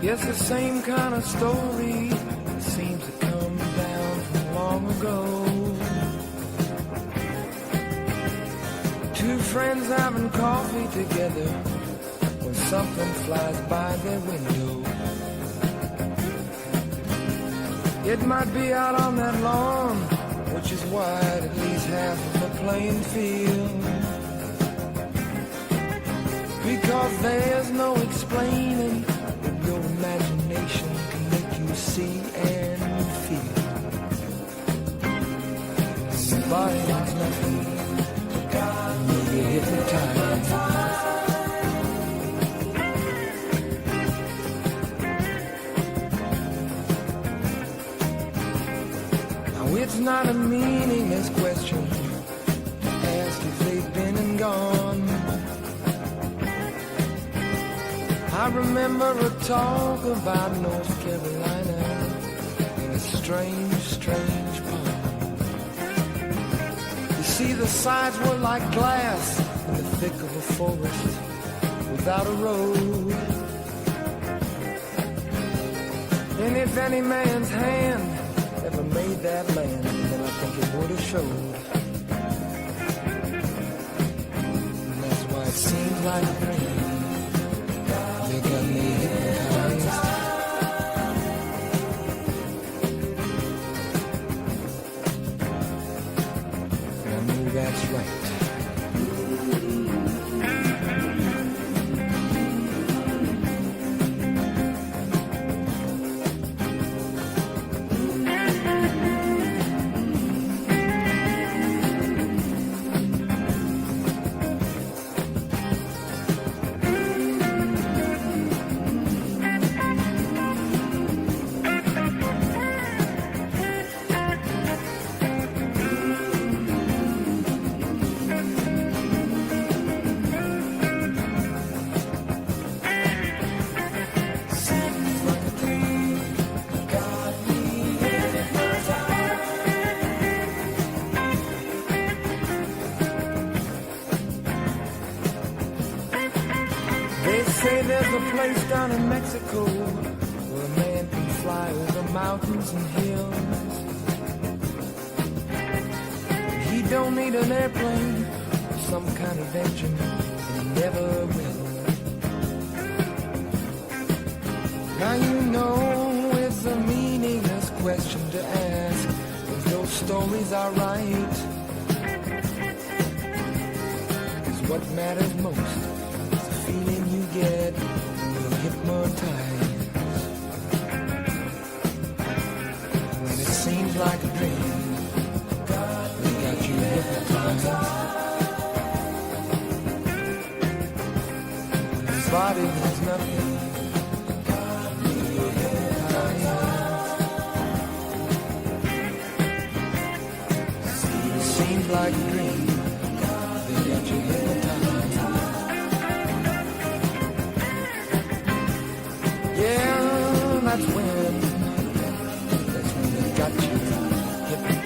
Yes, the same kind of story seems to come down from long ago. Two friends having coffee together when something flies by their window. It might be out on that lawn, which is wide at least half of the playing field. Because there's no explaining what your imagination can make you see and feel. Somebody knows nothing, you'll be hypnotized. Now it's not a meaningless question to ask if they've been and gone. I remember a talk about North Carolina in a strange, strange pond. You see, the sides were like glass in the thick of a forest without a road. And if any man's hand ever made that land, then I think it would have showed. And that's why it seems like rain. They got me hypnotized. And I know that's right. Place down in Mexico where a man can fly over mountains and hills. He don't need an airplane or some kind of engine, and he never will. Now you know it's a meaningless question to ask if those stories are right. 'Cause what matters most is the feeling you get hypnotized. When it seems like a dream, they got you hypnotized. When your body knows nothing, you're hypnotized. It seems like a dream, they got you hypnotized. Yeah, that's when they got you hypnotized.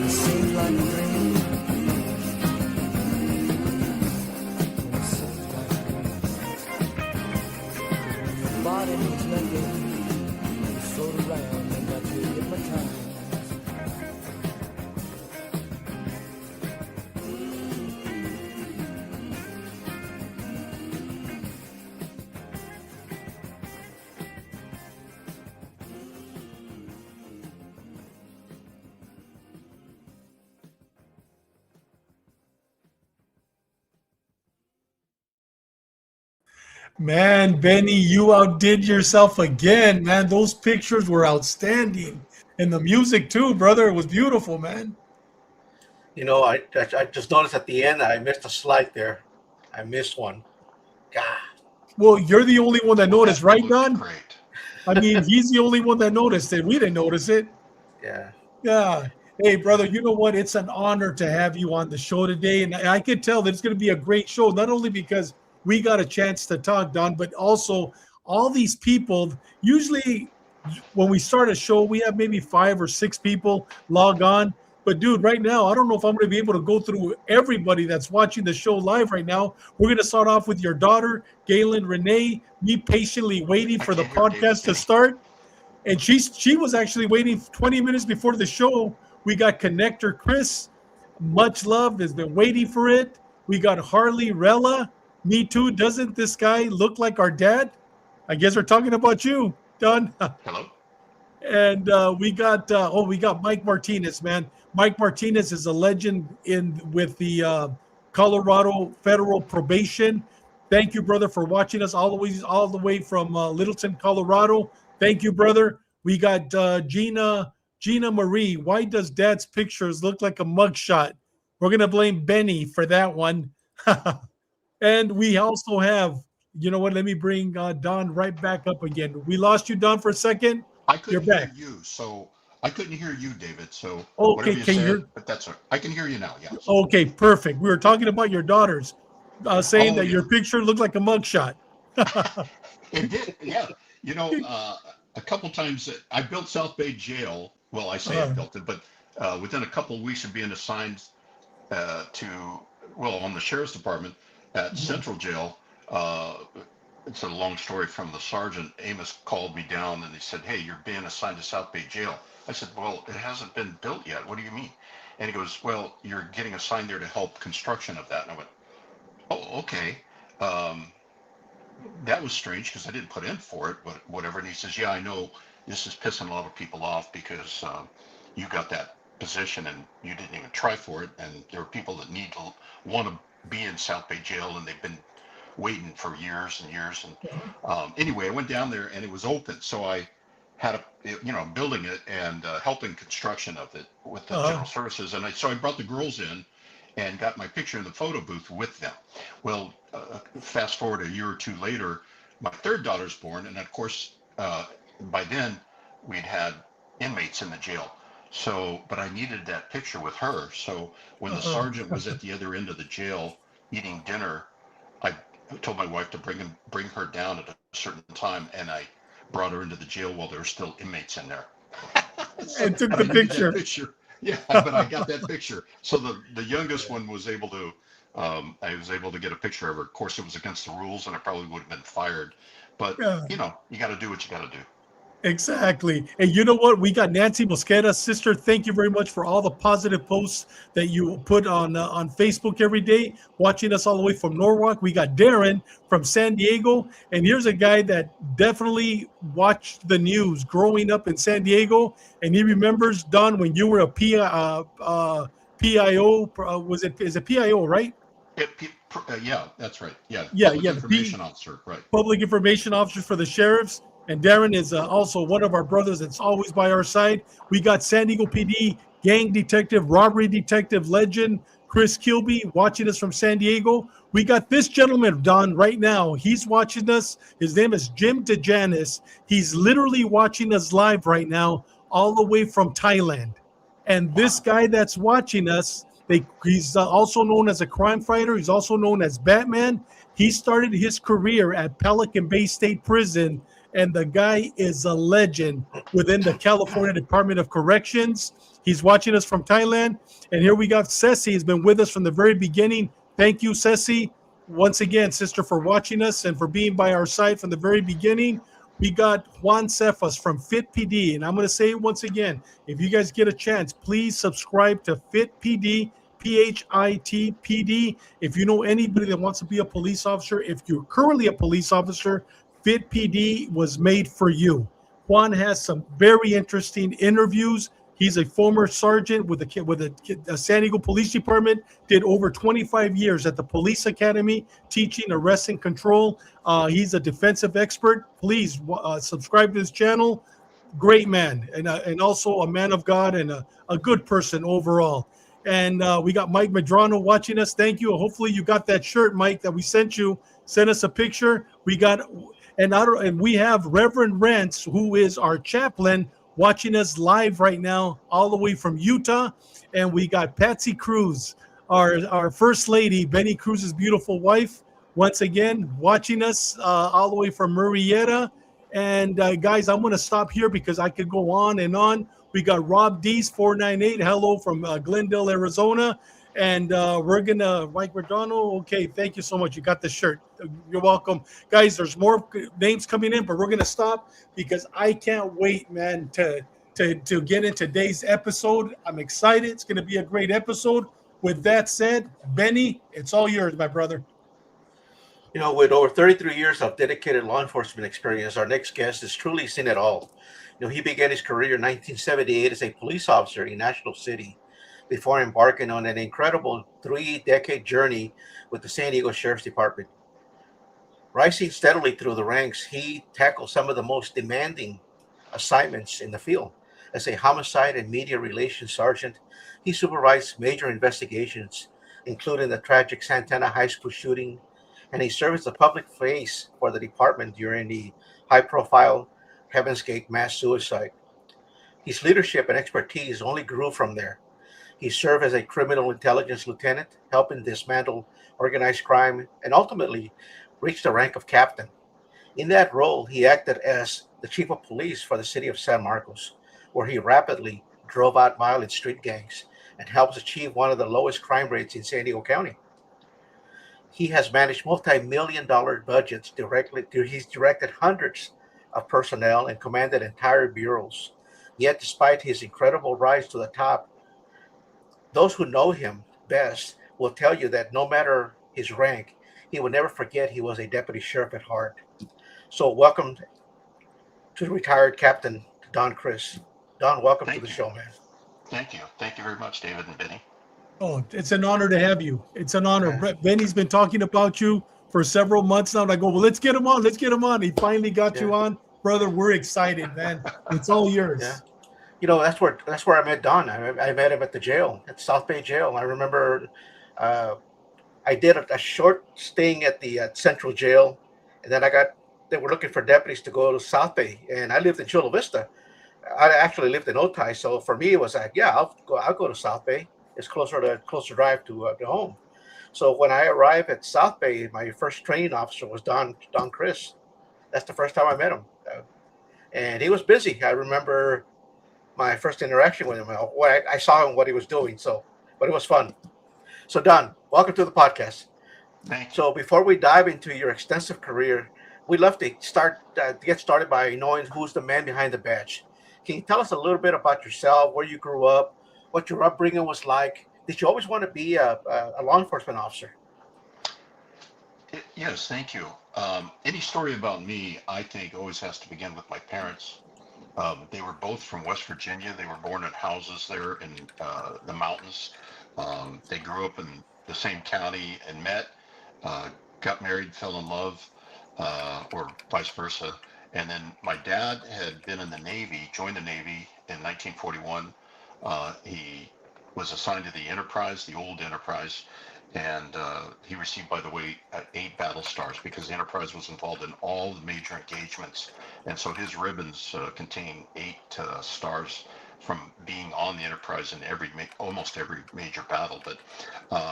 It seems like a dream. It seems like a dream. Your body means nothing. You float around and got you hypnotized. Man, Benny, you outdid yourself again, man. Those pictures were outstanding. And the music too, brother. It was beautiful, man. You know, I just noticed at the end I missed a slide there. I missed one. God. Well, you're the only one that noticed, right, Don? Great. I mean, he's the only one that noticed it. We didn't notice it. Yeah. Yeah. Hey, brother, you know what? It's an honor to have you on the show today. And I could tell that it's going to be a great show, not only because we got a chance to talk, Don, but also all these people. Usually when we start a show, we have maybe 5 or 6 people log on. But dude, right now, I don't know if I'm going to be able to go through everybody that's watching the show live right now. We're going to start off with your daughter, Galen Renee, me patiently waiting for the podcast to start. And she was actually waiting 20 minutes before the show. We got connector Chris. Much love has been waiting for it. We got Harley Rella. Me too. Doesn't this guy look like our dad? I guess we're talking about you, Don. Hello. And we got Mike Martinez, man. Mike Martinez is a legend with the Colorado Federal Probation. Thank you, brother, for watching us all the way from Littleton, Colorado. Thank you, brother. We got Gina Marie. Why does Dad's pictures look like a mugshot? We're gonna blame Benny for that one. And we also have, you know what? Let me bring Don right back up again. We lost you, Don, for a second. I couldn't You're hear back. you, so I couldn't hear you, David. So Okay, whatever you can you said, hear? but that's all right. I can hear you now. Yeah. Okay, perfect. We were talking about your daughters, saying that yeah. your picture looked like a mugshot. It did. Yeah. You know, a couple times I built South Bay Jail. Well, I say I built it, but within a couple of weeks of being assigned on the sheriff's department at Central Jail. It's a long story from the sergeant. Amos called me down and he said, "Hey, you're being assigned to South Bay Jail." I said, "Well, it hasn't been built yet. What do you mean?" And he goes, "Well, you're getting assigned there to help construction of that." And I went, "Oh, okay." That was strange because I didn't put in for it, but whatever. And he says, "Yeah, I know this is pissing a lot of people off because you got that position and you didn't even try for it. And there are people that want to be in South Bay Jail and they've been waiting for years and years." And anyway, I went down there and it was open. So I had building it and helping construction of it with the general services. And so I brought the girls in and got my picture in the photo booth with them. Well, fast forward a year or two later, my third daughter's born. And of course, by then we'd had inmates in the jail. So, but I needed that picture with her. So when the sergeant was at the other end of the jail eating dinner, I told my wife to bring her down at a certain time, and I brought her into the jail while there were still inmates in there. And took the picture. Yeah, but I got that picture. So the youngest one was able to, I was able to get a picture of her. Of course, it was against the rules, and I probably would have been fired. But you got to do what you got to do. Exactly. And you know what? We got Nancy Mosqueda. Sister, thank you very much for all the positive posts that you put on Facebook every day, watching us all the way from Norwalk. We got Darren from San Diego. And here's a guy that definitely watched the news growing up in San Diego. And he remembers, Don, when you were a PIO, is it PIO, right? Yeah, that's right. Yeah. Public information officer, right. Public information officer for the sheriffs. And Darren is also one of our brothers that's always by our side. We got San Diego PD gang detective, robbery detective legend, Chris Kilby, watching us from San Diego. We got this gentleman, Don, right now. He's watching us. His name is Jim DeJanis. He's literally watching us live right now, all the way from Thailand. And this guy that's watching us, he's also known as a crime fighter. He's also known as Batman. He started his career at Pelican Bay State Prison, and the guy is a legend within the California Department of Corrections. He's watching us from Thailand. And here we got Ceci. He's been with us from the very beginning. Thank you, Ceci. Once again, sister, for watching us and for being by our side from the very beginning. We got Juan Cephas from Fit PD. And I'm going to say it once again, if you guys get a chance, please subscribe to Fit PD, PHIT-PD. If you know anybody that wants to be a police officer, if you're currently a police officer, Fit PD was made for you. Juan has some very interesting interviews. He's a former sergeant with the San Diego Police Department, did over 25 years at the Police Academy teaching arrest and control. He's a defensive expert. Please subscribe to his channel. Great man, and also a man of God and a good person overall. And we got Mike Medrano watching us. Thank you. Hopefully you got that shirt, Mike, that we sent you. Send us a picture. And we have Reverend Rents, who is our chaplain, watching us live right now, all the way from Utah. And we got Patsy Cruz, our first lady, Benny Cruz's beautiful wife, once again, watching us all the way from Murrieta. And guys, I'm going to stop here because I could go on and on. We got Rob Dees 498. Hello from Glendale, Arizona. And we're gonna Mike Redano. Okay, thank you so much. You got the shirt. You're welcome, guys. There's more names coming in, but we're gonna stop because I can't wait, man, to get in today's episode. I'm excited. It's gonna be a great episode. With that said, Benny, it's all yours, my brother. You know, with over 33 years of dedicated law enforcement experience, our next guest has truly seen it all. You know, he began his career in 1978 as a police officer in National City before embarking on an incredible 3-decade journey with the San Diego Sheriff's Department. Rising steadily through the ranks, he tackled some of the most demanding assignments in the field. As a homicide and media relations sergeant, he supervised major investigations, including the tragic Santana High School shooting, and he served as the public face for the department during the high-profile Heaven's Gate mass suicide. His leadership and expertise only grew from there. He served as a criminal intelligence lieutenant, helping dismantle organized crime, and ultimately reached the rank of captain. In that role, he acted as the chief of police for the city of San Marcos, where he rapidly drove out violent street gangs and helped achieve one of the lowest crime rates in San Diego County. He has managed multi-million-dollar budgets directly. He's directed hundreds of personnel and commanded entire bureaus. Yet, despite his incredible rise to the top, those who know him best will tell you that no matter his rank, he will never forget he was a deputy sheriff at heart. So, welcome to retired Captain Don Crist. Don, welcome to the show, man. Thank you. Thank you very much, David and Benny. Oh, it's an honor to have you. It's an honor. Yeah. Benny's been talking about you for several months now. And I go, well, let's get him on. Let's get him on. He finally got you on. Brother, we're excited, man. It's all yours. Yeah. You know, that's where I met Don. I met him at the jail, at South Bay Jail. I remember I did a short sting at the Central Jail, and then they were looking for deputies to go to South Bay, and I lived in Chula Vista. I actually lived in Otay, so for me it was like, yeah, I'll go to South Bay. It's closer drive to home. So when I arrived at South Bay, my first training officer was Don Crist. That's the first time I met him, and he was busy. I remember my first interaction with him. I saw him what he was doing, but it was fun. So Don, welcome to the podcast. Thank you. So before we dive into your extensive career, we'd love to get started by knowing who's the man behind the badge. Can you tell us a little bit about yourself, where you grew up, what your upbringing was like? Did you always want to be a law enforcement officer? Yes, thank you. Any story about me, I think, always has to begin with my parents. They were both from West Virginia. They were born in houses there in the mountains. They grew up in the same county and met, got married, fell in love, or vice versa. And then my dad had been in the Navy, joined the Navy in 1941. He was assigned to the Enterprise, the old Enterprise, and he received, by the way, 8 battle stars because the Enterprise was involved in all the major engagements. And so his ribbons contain 8 stars from being on the Enterprise in almost every major battle. But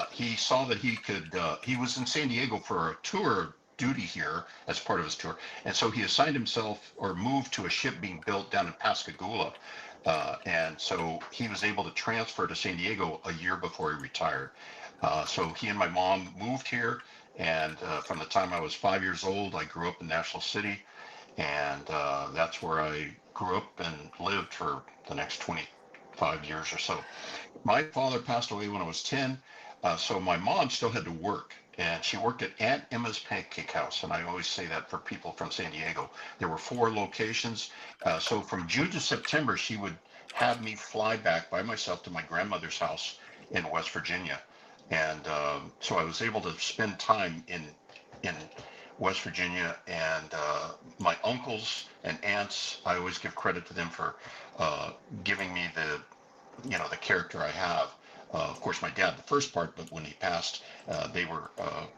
he saw that he was in San Diego for a tour duty here as part of his tour. And so he assigned himself or moved to a ship being built down in Pascagoula. And so he was able to transfer to San Diego a year before he retired. So he and my mom moved here. And from the time I was 5 years old, I grew up in National City. And that's where I grew up and lived for the next 25 years or so. My father passed away when I was 10. So my mom still had to work. And she worked at Aunt Emma's Pancake House. And I always say that for people from San Diego. There were 4 locations. So from June to September, she would have me fly back by myself to my grandmother's house in West Virginia. And so I was able to spend time in West Virginia, and my uncles and aunts, I always give credit to them for giving me the character I have. Of course, my dad, the first part, but when he passed, they were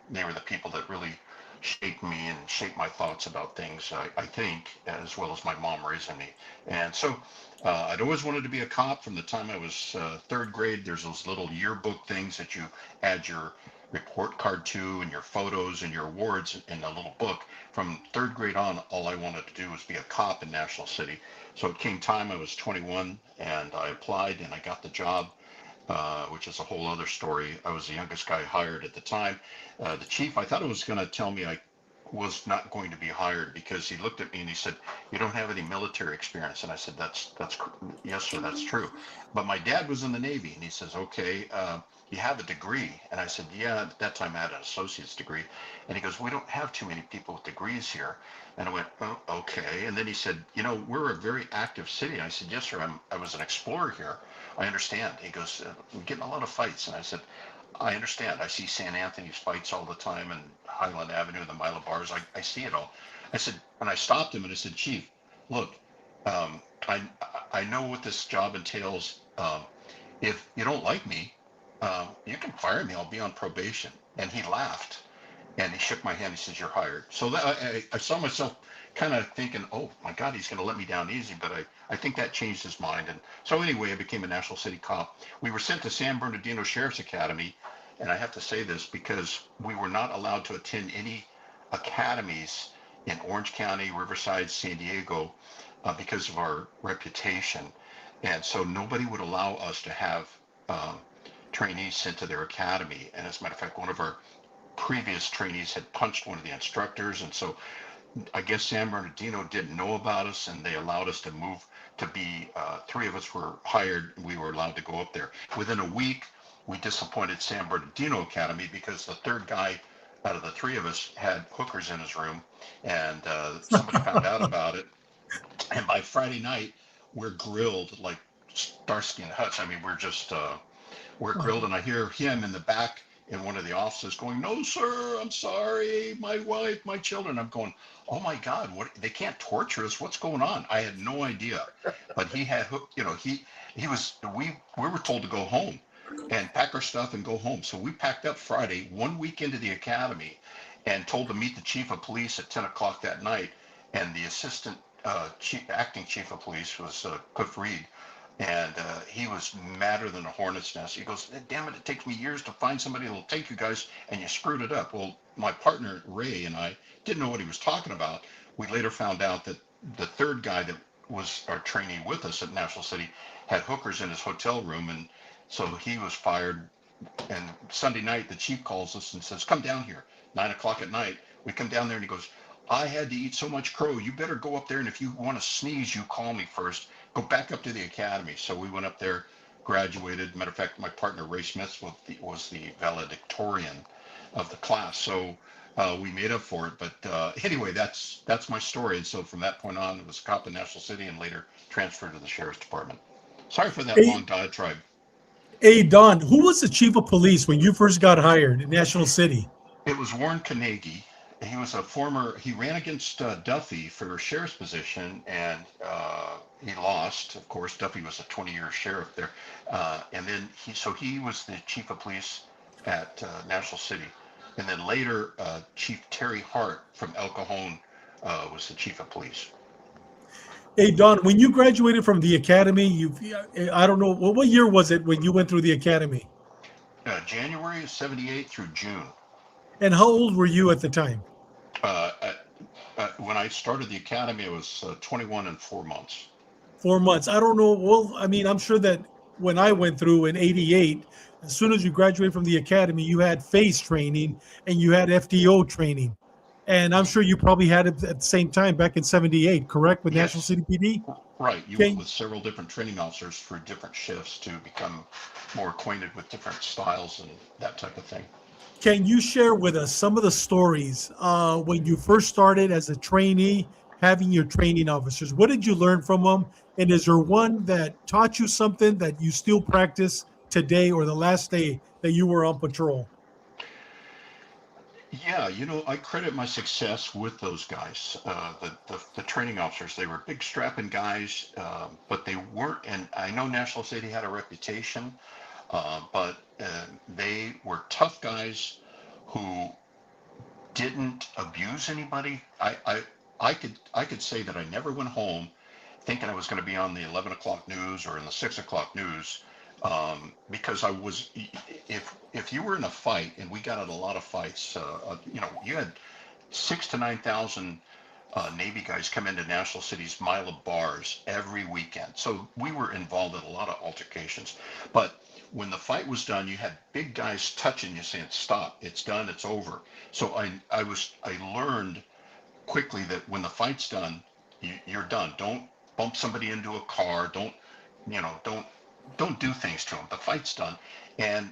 the people that really shaped me and shaped my thoughts about things, I think, as well as my mom raising me. And so I'd always wanted to be a cop from the time I was 3rd grade. There's those little yearbook things that you add your report card to, and your photos and your awards in a little book. From third grade on, all I wanted to do was be a cop in National City. So it came time, I was 21, and I applied and I got the job, which is a whole other story. I was the youngest guy hired at the time. The chief, I thought it was going to tell me I was not going to be hired, because he looked at me and he said, "You don't have any military experience." And I said, "That's yes, sir, that's true. But my dad was in the Navy." And he says, "Okay, you have a degree?" And I said, "Yeah, at that time I had an associate's degree." And he goes, "We don't have too many people with degrees here." And I went, "Oh, okay." And then he said, "We're a very active city." And I said, "Yes, sir, I was an explorer here. I understand." He goes, "We're getting a lot of fights." And I said, "I understand. I see St. Anthony's fights all the time, and Highland Avenue and the Mila bars. I see it all." I said, and I stopped him and I said, "Chief, look, um, I I know what this job entails. If you don't like me, you can fire me. I'll be on probation." And he laughed and he shook my hand. He says, "You're hired." So that I saw myself kind of thinking, "Oh my God, he's going to let me down easy." But I think that changed his mind. And so anyway, I became a National City cop. We were sent to San Bernardino Sheriff's Academy. And I have to say this because we were not allowed to attend any academies in Orange County, Riverside, San Diego, because of our reputation. And so nobody would allow us to have trainees sent to their academy. And as a matter of fact, one of our previous trainees had punched one of the instructors. And so I guess San Bernardino didn't know about us, and they allowed us to move to be, three of us were hired. We were allowed to go up there. Within a week, we disappointed San Bernardino Academy because the third guy out of the three of us had hookers in his room, and somebody found out about it. And by Friday night, we're grilled like Starsky and Hutch. I mean, we're grilled, and I hear him in the back in one of the offices going, "No, sir, I'm sorry, my wife, my children." I'm going, "Oh my God, what? They can't torture us. What's going on?" I had no idea, but he had, he was. We were told to go home and pack our stuff and go home. So we packed up Friday, 1 week into the academy, and told to meet the chief of police at 10 o'clock that night. And the assistant acting chief of police was Cliff Reed. And he was madder than a hornet's nest. He goes, "Damn it, it takes me years to find somebody that'll take you guys, and you screwed it up." Well, my partner, Ray, and I didn't know what he was talking about. We later found out that the third guy that was our trainee with us at National City had hookers in his hotel room, and so he was fired. And Sunday night, the chief calls us and says, "Come down here." 9 o'clock at night, we come down there, and he goes, "I had to eat so much crow. You better go up there, and if you want to sneeze, you call me first. Go back up to the academy." So we went up there, graduated. Matter of fact, my partner Ray Smith was the valedictorian of the class. So we made up for it. But anyway, that's my story. And so from that point on, it was a cop in National City, and later transferred to the sheriff's department. Sorry for that Hey, long diatribe. hey, Don, who was the chief of police when you first got hired in National City? It was Warren Carnegie. He ran against Duffy for a sheriff's position, and he lost. Of course, Duffy was a 20-year sheriff there. And then he was the chief of police at National City. And then later, Chief Terry Hart from El Cajon was the chief of police. Hey, Don, when you graduated from the academy, I don't know, what year was it when you went through the academy? January of '78 through June. And how old were you at the time? Uh, when I started the academy, I was 21 and 4 months. 4 months. I don't know. Well, I mean, I'm sure that when I went through in '88, as soon as you graduated from the academy, you had phase training and you had FDO training. And I'm sure you probably had it at the same time back in '78, correct, with National Yes, City PD? right. You went Okay. with several different training officers for different shifts to become more acquainted with different styles and that type of thing. Can you share with us some of the stories when you first started as a trainee, having your training officers? What did you learn from them? And is there one that taught you something that you still practice today or the last day that you were on patrol? Yeah, I credit my success with those guys, the training officers. They were big strapping guys, but they weren't. And I know National City had a reputation, but they were tough guys who didn't abuse anybody. I could say that I never went home thinking I was going to be on the 11 o'clock news or in the 6 o'clock news, because I was, if if you were in a fight, and we got in a lot of fights, you had 6 to 9,000 Navy guys come into National City's mile of bars every weekend. So we were involved in a lot of altercations. But when the fight was done, you had big guys touching you saying, stop, it's done, it's over. So I learned quickly that when the fight's done, you're done. Don't bump somebody into a car. Don't do things to them. The fight's done. And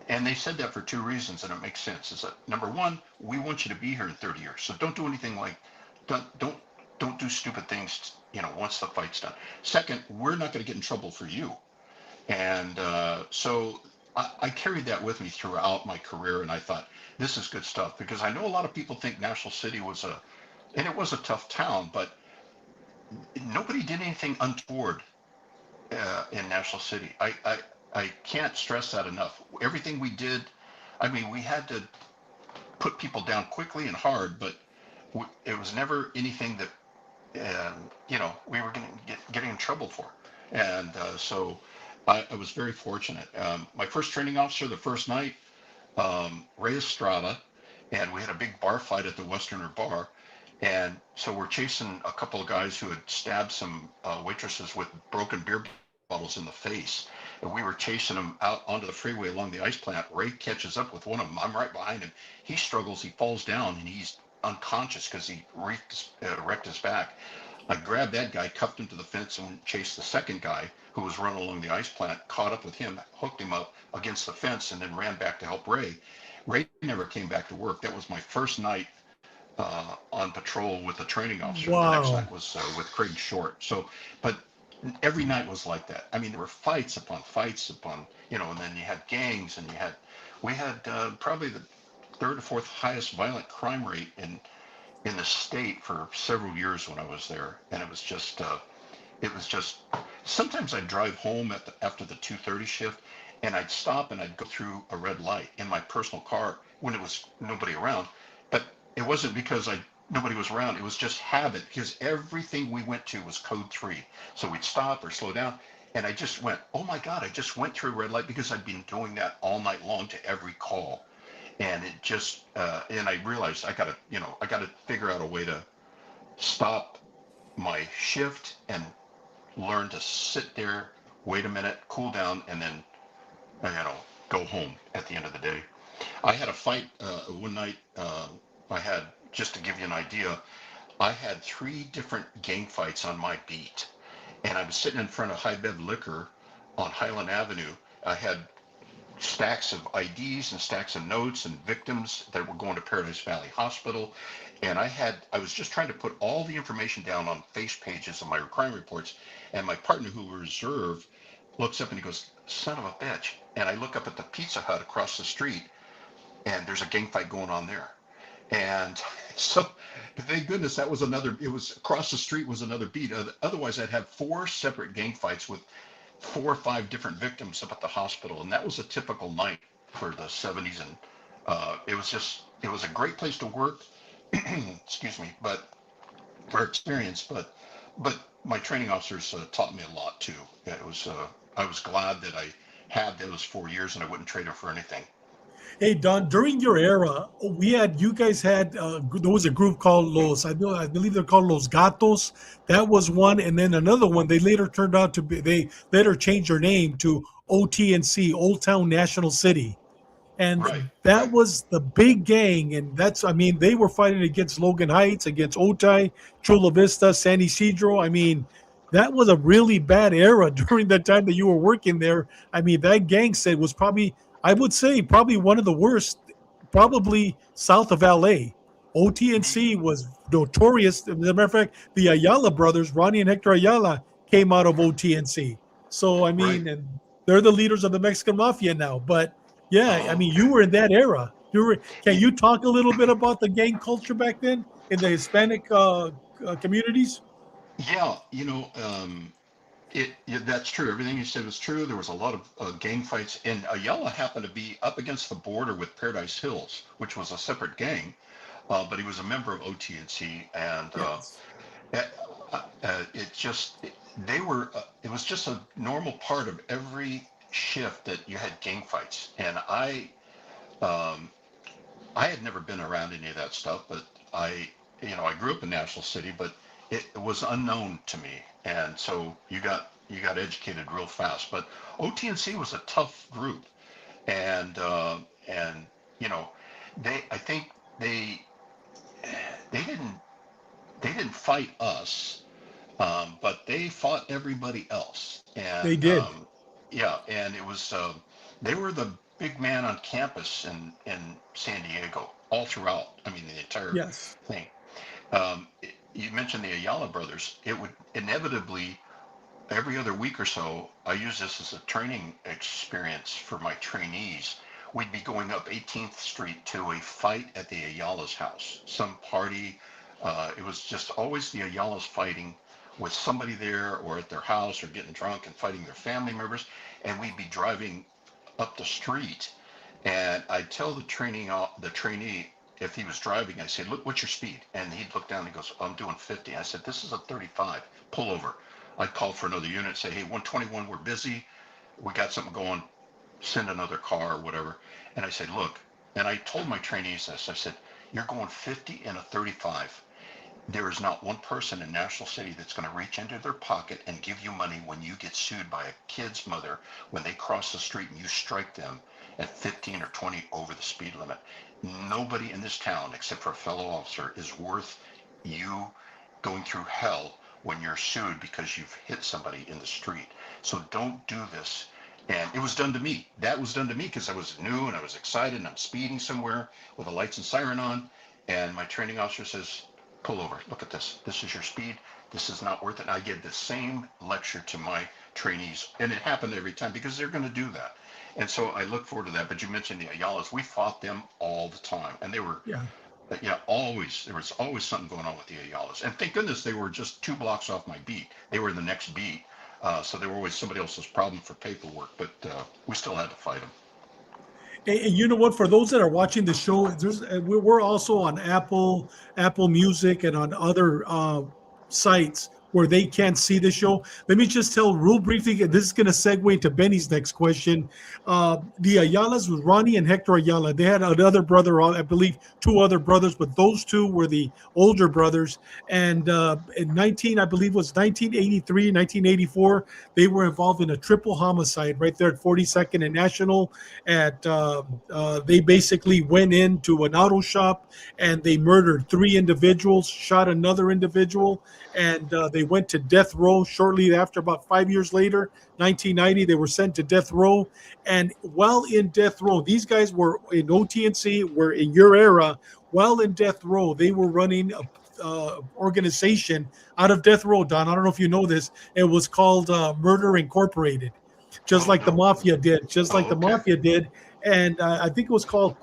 they said that for two reasons, and it makes sense. Is that number one, we want you to be here in 30 years. So don't do anything like don't do stupid things, once the fight's done. Second, we're not going to get in trouble for you. And so I carried that with me throughout my career, and I thought, this is good stuff, because I know a lot of people think National City and it was a tough town, but nobody did anything untoward in National City. I can't stress that enough. Everything we did, we had to put people down quickly and hard, but it was never anything that we were going to getting in trouble for. And so I was very fortunate. My first training officer the first night, Ray Estrada, and we had a big bar fight at the Westerner Bar. And so we're chasing a couple of guys who had stabbed some waitresses with broken beer bottles in the face. And we were chasing them out onto the freeway along the ice plant. Ray catches up with one of them. I'm right behind him. He struggles, he falls down, and he's unconscious because he wrecked his back. I grabbed that guy, cuffed him to the fence, and chased the second guy who was running along the ice plant, caught up with him, hooked him up against the fence, and then ran back to help Ray. Ray never came back to work. That was my first night on patrol with a training officer. Wow. The next night was with Craig Short. So, but every night was like that. There were fights upon, and then you had gangs, and we had probably the third or fourth highest violent crime rate in the state for several years when I was there. And it was just sometimes I'd drive home after the 2:30 shift, and I'd stop and I'd go through a red light in my personal car when it was nobody around. But it wasn't because nobody was around. It was just habit, because everything we went to was code 3. So we'd stop or slow down. And I just went, oh my God, I just went through a red light, because I'd been doing that all night long to every call. And it just, and I realized I gotta figure out a way to stop my shift and learn to sit there, wait a minute, cool down, and then, go home at the end of the day. I had a fight one night. I had, just to give you an idea, I had 3 different gang fights on my beat, and I was sitting in front of High Bev Liquor on Highland Avenue. I had stacks of IDs and stacks of notes and victims that were going to Paradise Valley Hospital. And I was just trying to put all the information down on face pages of my crime reports. And my partner, who was reserve, looks up and he goes, son of a bitch. And I look up at the Pizza Hut across the street, and there's a gang fight going on there. And so, thank goodness, it was across the street was another beat. Otherwise, I'd have 4 separate gang fights with 4 or 5 different victims up at the hospital. And that was a typical night for the 70s. And it was a great place to work. Excuse me, but for experience, but my training officers taught me a lot too. I was glad that I had those 4 years, and I wouldn't trade them for anything. Hey Don, during your era, you guys had there was a group called I believe they're called Los Gatos. That was one, and then another one. They later turned out to be. They later changed their name to OTNC, Old Town National City, and that was the big gang. And they were fighting against Logan Heights, against Otay, Chula Vista, San Isidro. That was a really bad era during the time that you were working there. That gang set was probably, I would say, probably one of the worst, probably south of LA. OTNC was notorious. As a matter of fact, the Ayala brothers, Ronnie and Hector Ayala, came out of OTNC. So, and they're the leaders of the Mexican Mafia now. But yeah, you were in that era. Can you talk a little bit about the gang culture back then in the Hispanic communities? Yeah, that's true. Everything you said was true. There was a lot of gang fights, and Ayala happened to be up against the border with Paradise Hills, which was a separate gang, but he was a member of OTNC, and Yes. it was just a normal part of every shift that you had gang fights, and I had never been around any of that stuff, but I grew up in National City, but it was unknown to me, and so you got educated real fast. But OTNC was a tough group, and you know, I think they didn't fight us, but they fought everybody else, They and did. yeah, and it was they were the big man on campus in San Diego all throughout. I mean, the entire Yes. thing. You mentioned the Ayala brothers. It would inevitably every other week or so. I use this as a training experience for my trainees. We'd be going up 18th Street to a fight at the Ayala's house, some party. It was just always the Ayalas fighting with somebody there or at their house or getting drunk and fighting their family members. And we'd be driving up the street, and I'd tell the trainee if he was driving, I said, "Look, what's your speed?" And he'd look down and he goes, "I'm doing 50." I said, "This is a 35. Pull over." I'd call for another unit, say, "Hey, 121, we're busy. We got something going. Send another car or whatever." And I said, "Look," and I told my trainees this. I said, "You're going 50 in a 35. There is not one person in National City that's going to reach into their pocket and give you money when you get sued by a kid's mother when they cross the street and you strike them at 15 or 20 over the speed limit. Nobody in this town, except for a fellow officer, is worth you going through hell when you're sued because you've hit somebody in the street. So don't do this." And it was done to me. That was done to me because I was new and I was excited and I'm speeding somewhere with the lights and siren on. And my training officer says, "Pull over. Look at this. This is your speed. This is not worth it." And I give the same lecture to my trainees. And it happened every time because they're going to do that. And so I look forward to that. But you mentioned the Ayalas. We fought them all the time. And they were, Yeah. yeah, always, there was always something going on with the Ayalas. And thank goodness they were just 2 blocks off my beat. They were in the next beat. So they were always somebody else's problem for paperwork. But we still had to fight them. And you know what? For those that are watching the show, we're also on Apple Music, and on other sites where they can't see the show. Let me just tell real briefly. This is going to segue into Benny's next question. The Ayalas was Ronnie and Hector Ayala. They had another brother, I believe, two other brothers, but those two were the older brothers. And in I believe it was 1983, 1984, they were involved in a triple homicide right there at 42nd and National. They basically went into an auto shop and they murdered three individuals, shot another individual, and they went to death row shortly after. About 5 years later, 1990, they were sent to death row. And while in death row, these guys were in OTNC, were in your era. While in death row, they were running a organization out of death row. Don, I don't know if you know this. It was called Murder Incorporated, just Oh, like the no. mafia did, Oh, okay. and I think it was called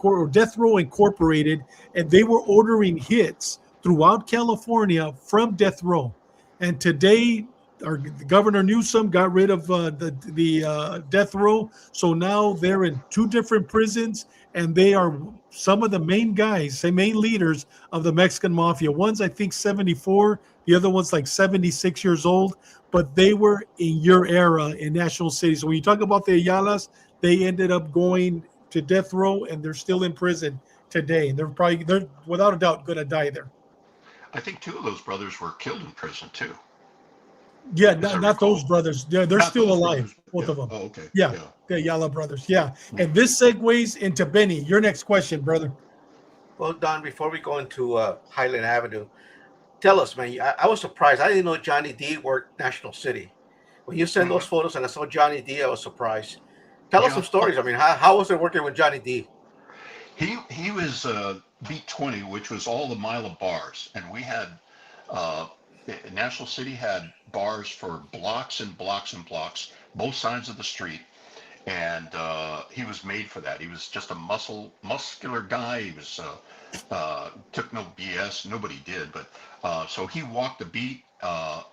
or Death Row Incorporated, and they were ordering hits throughout California from death row. And today, our Governor Newsom got rid of the death row, so now they're in two different prisons, and they are some of the main guys, the main leaders of the Mexican mafia. One's I think 74, the other one's like 76 years old, but they were in your era in National City. So when you talk about the Ayalas, they ended up going to death row, and they're still in prison today. They're without a doubt going to die there. I think 2 of those brothers were killed in prison too, Yeah, as I not those recall. brothers. They're Not still those alive, brothers, but both yeah. of them. Oh, okay. Yeah, Yeah. the Ayala brothers. Yeah, Hmm. and this segues into Benny. Your next question, brother. Well, Don, before we go into Highland Avenue, tell us, man. I was surprised. I didn't know Johnny D worked National City. When you sent those photos and I saw Johnny D, I was surprised. Tell us some John, stories. I mean, how was it working with Johnny D? he was beat 20, which was all the mile of bars, and we had uh, National City had bars for blocks and blocks and blocks, both sides of the street, and he was made for that. He was just a muscular guy. He was took no BS. Nobody did, but so he walked the beat.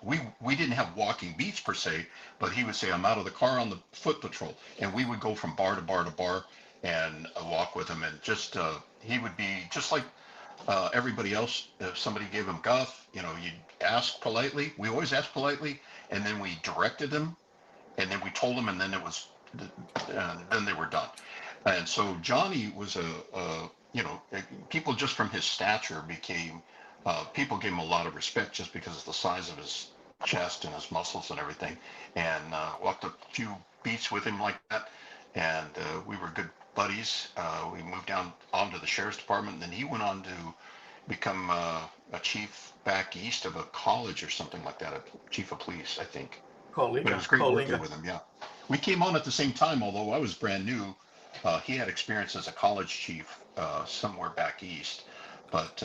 We didn't have walking beats per se, but he would say, "I'm out of the car on the foot patrol," and we would go from bar to bar to bar and walk with him, and just he would be just like everybody else. If somebody gave him guff, you'd ask politely. We always asked politely, and then we directed them, and then we told them, and then it was and then they were done. And so Johnny was people just from his stature became, people gave him a lot of respect just because of the size of his chest and his muscles and everything. And walked a few beats with him like that. And we were good buddies. We moved down onto the sheriff's department, and then he went on to become a chief back east of a college or something like that, a chief of police, I think. But it was great working with him, yeah. We came on at the same time, although I was brand new. He had experience as a college chief somewhere back east. But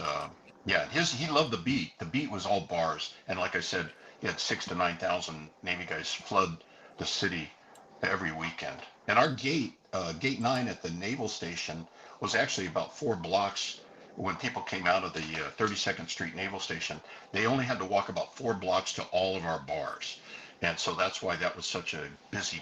yeah, he loved the beat. The beat was all bars. And like I said, he had 6,000 to 9,000 Navy guys flood the city every weekend. And our gate 9 at the naval station was actually about 4 blocks. When people came out of the 32nd Street Naval Station, they only had to walk about 4 blocks to all of our bars. And so that's why that was such a busy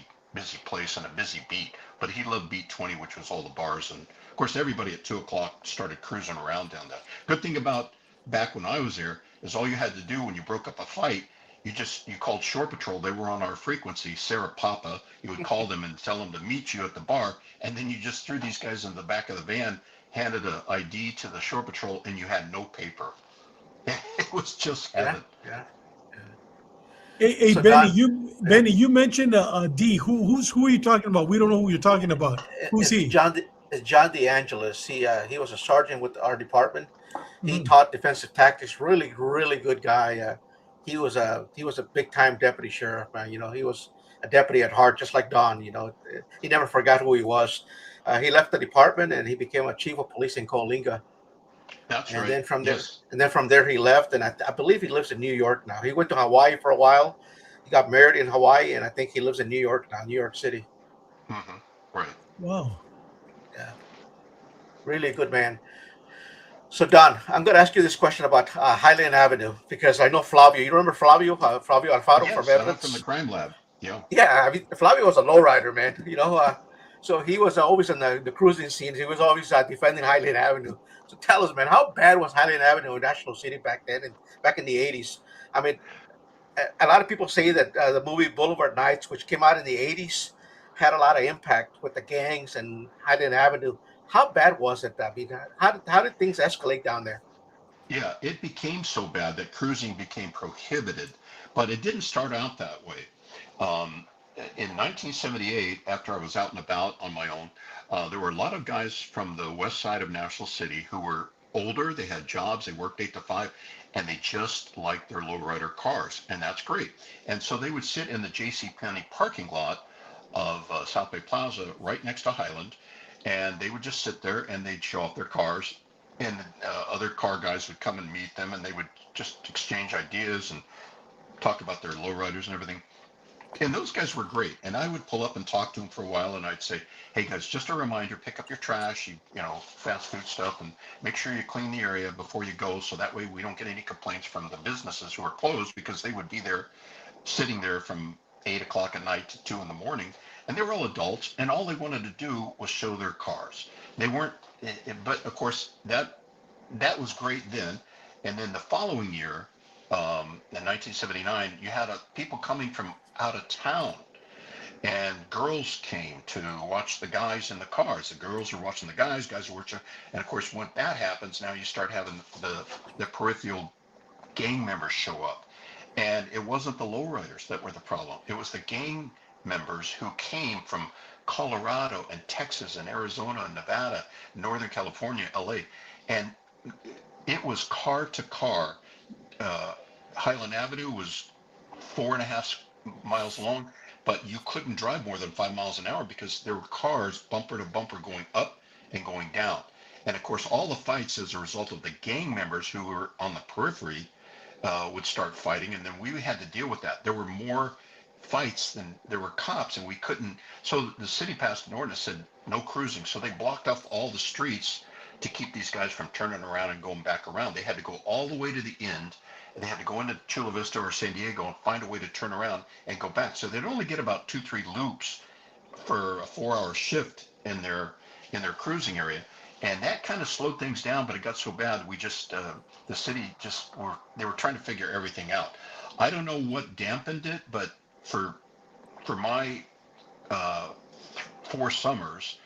place and a busy beat. But he loved beat 20, which was all the bars. And of course, everybody at 2 o'clock started cruising around down there. Good thing about back when I was there is all you had to do when you broke up a fight, you called Shore Patrol. They were on our frequency, Sarah Papa. You would call them and tell them to meet you at the bar. And then you just threw these guys in the back of the van, handed an ID to the Shore Patrol, and you had no paper. It was just heaven. Yeah. Hey, So Benny, Don, you mentioned D. Who are you talking about? We don't know who you're talking about. Who's it's he? John DeAngelis. He was a sergeant with our department. He Mhm. taught defensive tactics. Really, really good guy. He was a big time deputy sheriff, man. He was a deputy at heart, just like Don. He never forgot who he was. He left the department and he became a chief of police in Coalinga. That's And right. then from there, Yes. he left, and I believe he lives in New York now. He went to Hawaii for a while. He got married in Hawaii, and I think he lives in New York now, New York City. Mm-hmm. Right. Wow. Yeah, really good man. So Don, I'm going to ask you this question about Highland Avenue because I know Flavio. You remember Flavio? Flavio Alfaro from Yes, from the Evidence. crime lab. Yeah. Yeah, I mean, Flavio was a lowrider, man. So he was always in the cruising scenes. He was always defending Highland Avenue. So tell us, man, how bad was Highland Avenue in National City back then, and back in the '80s? I mean, a lot of people say that the movie Boulevard Nights, which came out in the '80s, had a lot of impact with the gangs and Highland Avenue. How bad was it? I mean, how did things escalate down there? Yeah, it became so bad that cruising became prohibited, but it didn't start out that way. Um, in 1978, after I was out and about on my own, there were a lot of guys from the west side of National City who were older, they had jobs, they worked 8 to 5, and they just liked their lowrider cars, and that's great. And so they would sit in the J.C. Penney parking lot of South Bay Plaza right next to Highland, and they would just sit there and they'd show off their cars, and other car guys would come and meet them, and they would just exchange ideas and talk about their lowriders and everything. And those guys were great. And I would pull up and talk to them for a while, and I'd say, "Hey guys, just a reminder: pick up your trash, fast food stuff, and make sure you clean the area before you go, so that way we don't get any complaints from the businesses who are closed because they would be there, sitting there from 8 o'clock at night to 2 in the morning." And they were all adults, and all they wanted to do was show their cars. They weren't, but of course that was great then. And then the following year, in 1979, you had people coming from out of town, and girls came to watch the guys in the cars. The girls were watching the guys were watching, and of course, when that happens, now you start having the peripheral gang members show up. And it wasn't the lowriders that were the problem. It was the gang members who came from Colorado and Texas and Arizona and Nevada, Northern California, LA. And it was car to car. Uh, Highland Avenue was 4.5 miles long, but you couldn't drive more than 5 miles an hour because there were cars bumper to bumper going up and going down. And of course, all the fights as a result of the gang members who were on the periphery would start fighting, and then we had to deal with that. There were more fights than there were cops, and we couldn't. So the city passed an ordinance that said no cruising. So they blocked off all the streets to keep these guys from turning around and going back around. They had to go all the way to the end, and they had to go into Chula Vista or San Diego and find a way to turn around and go back. So they'd only get about 2-3 loops for a 4-hour shift in their cruising area. And that kind of slowed things down, but it got so bad we just the city just they were trying to figure everything out. I don't know what dampened it, but for my uh, 4 summers,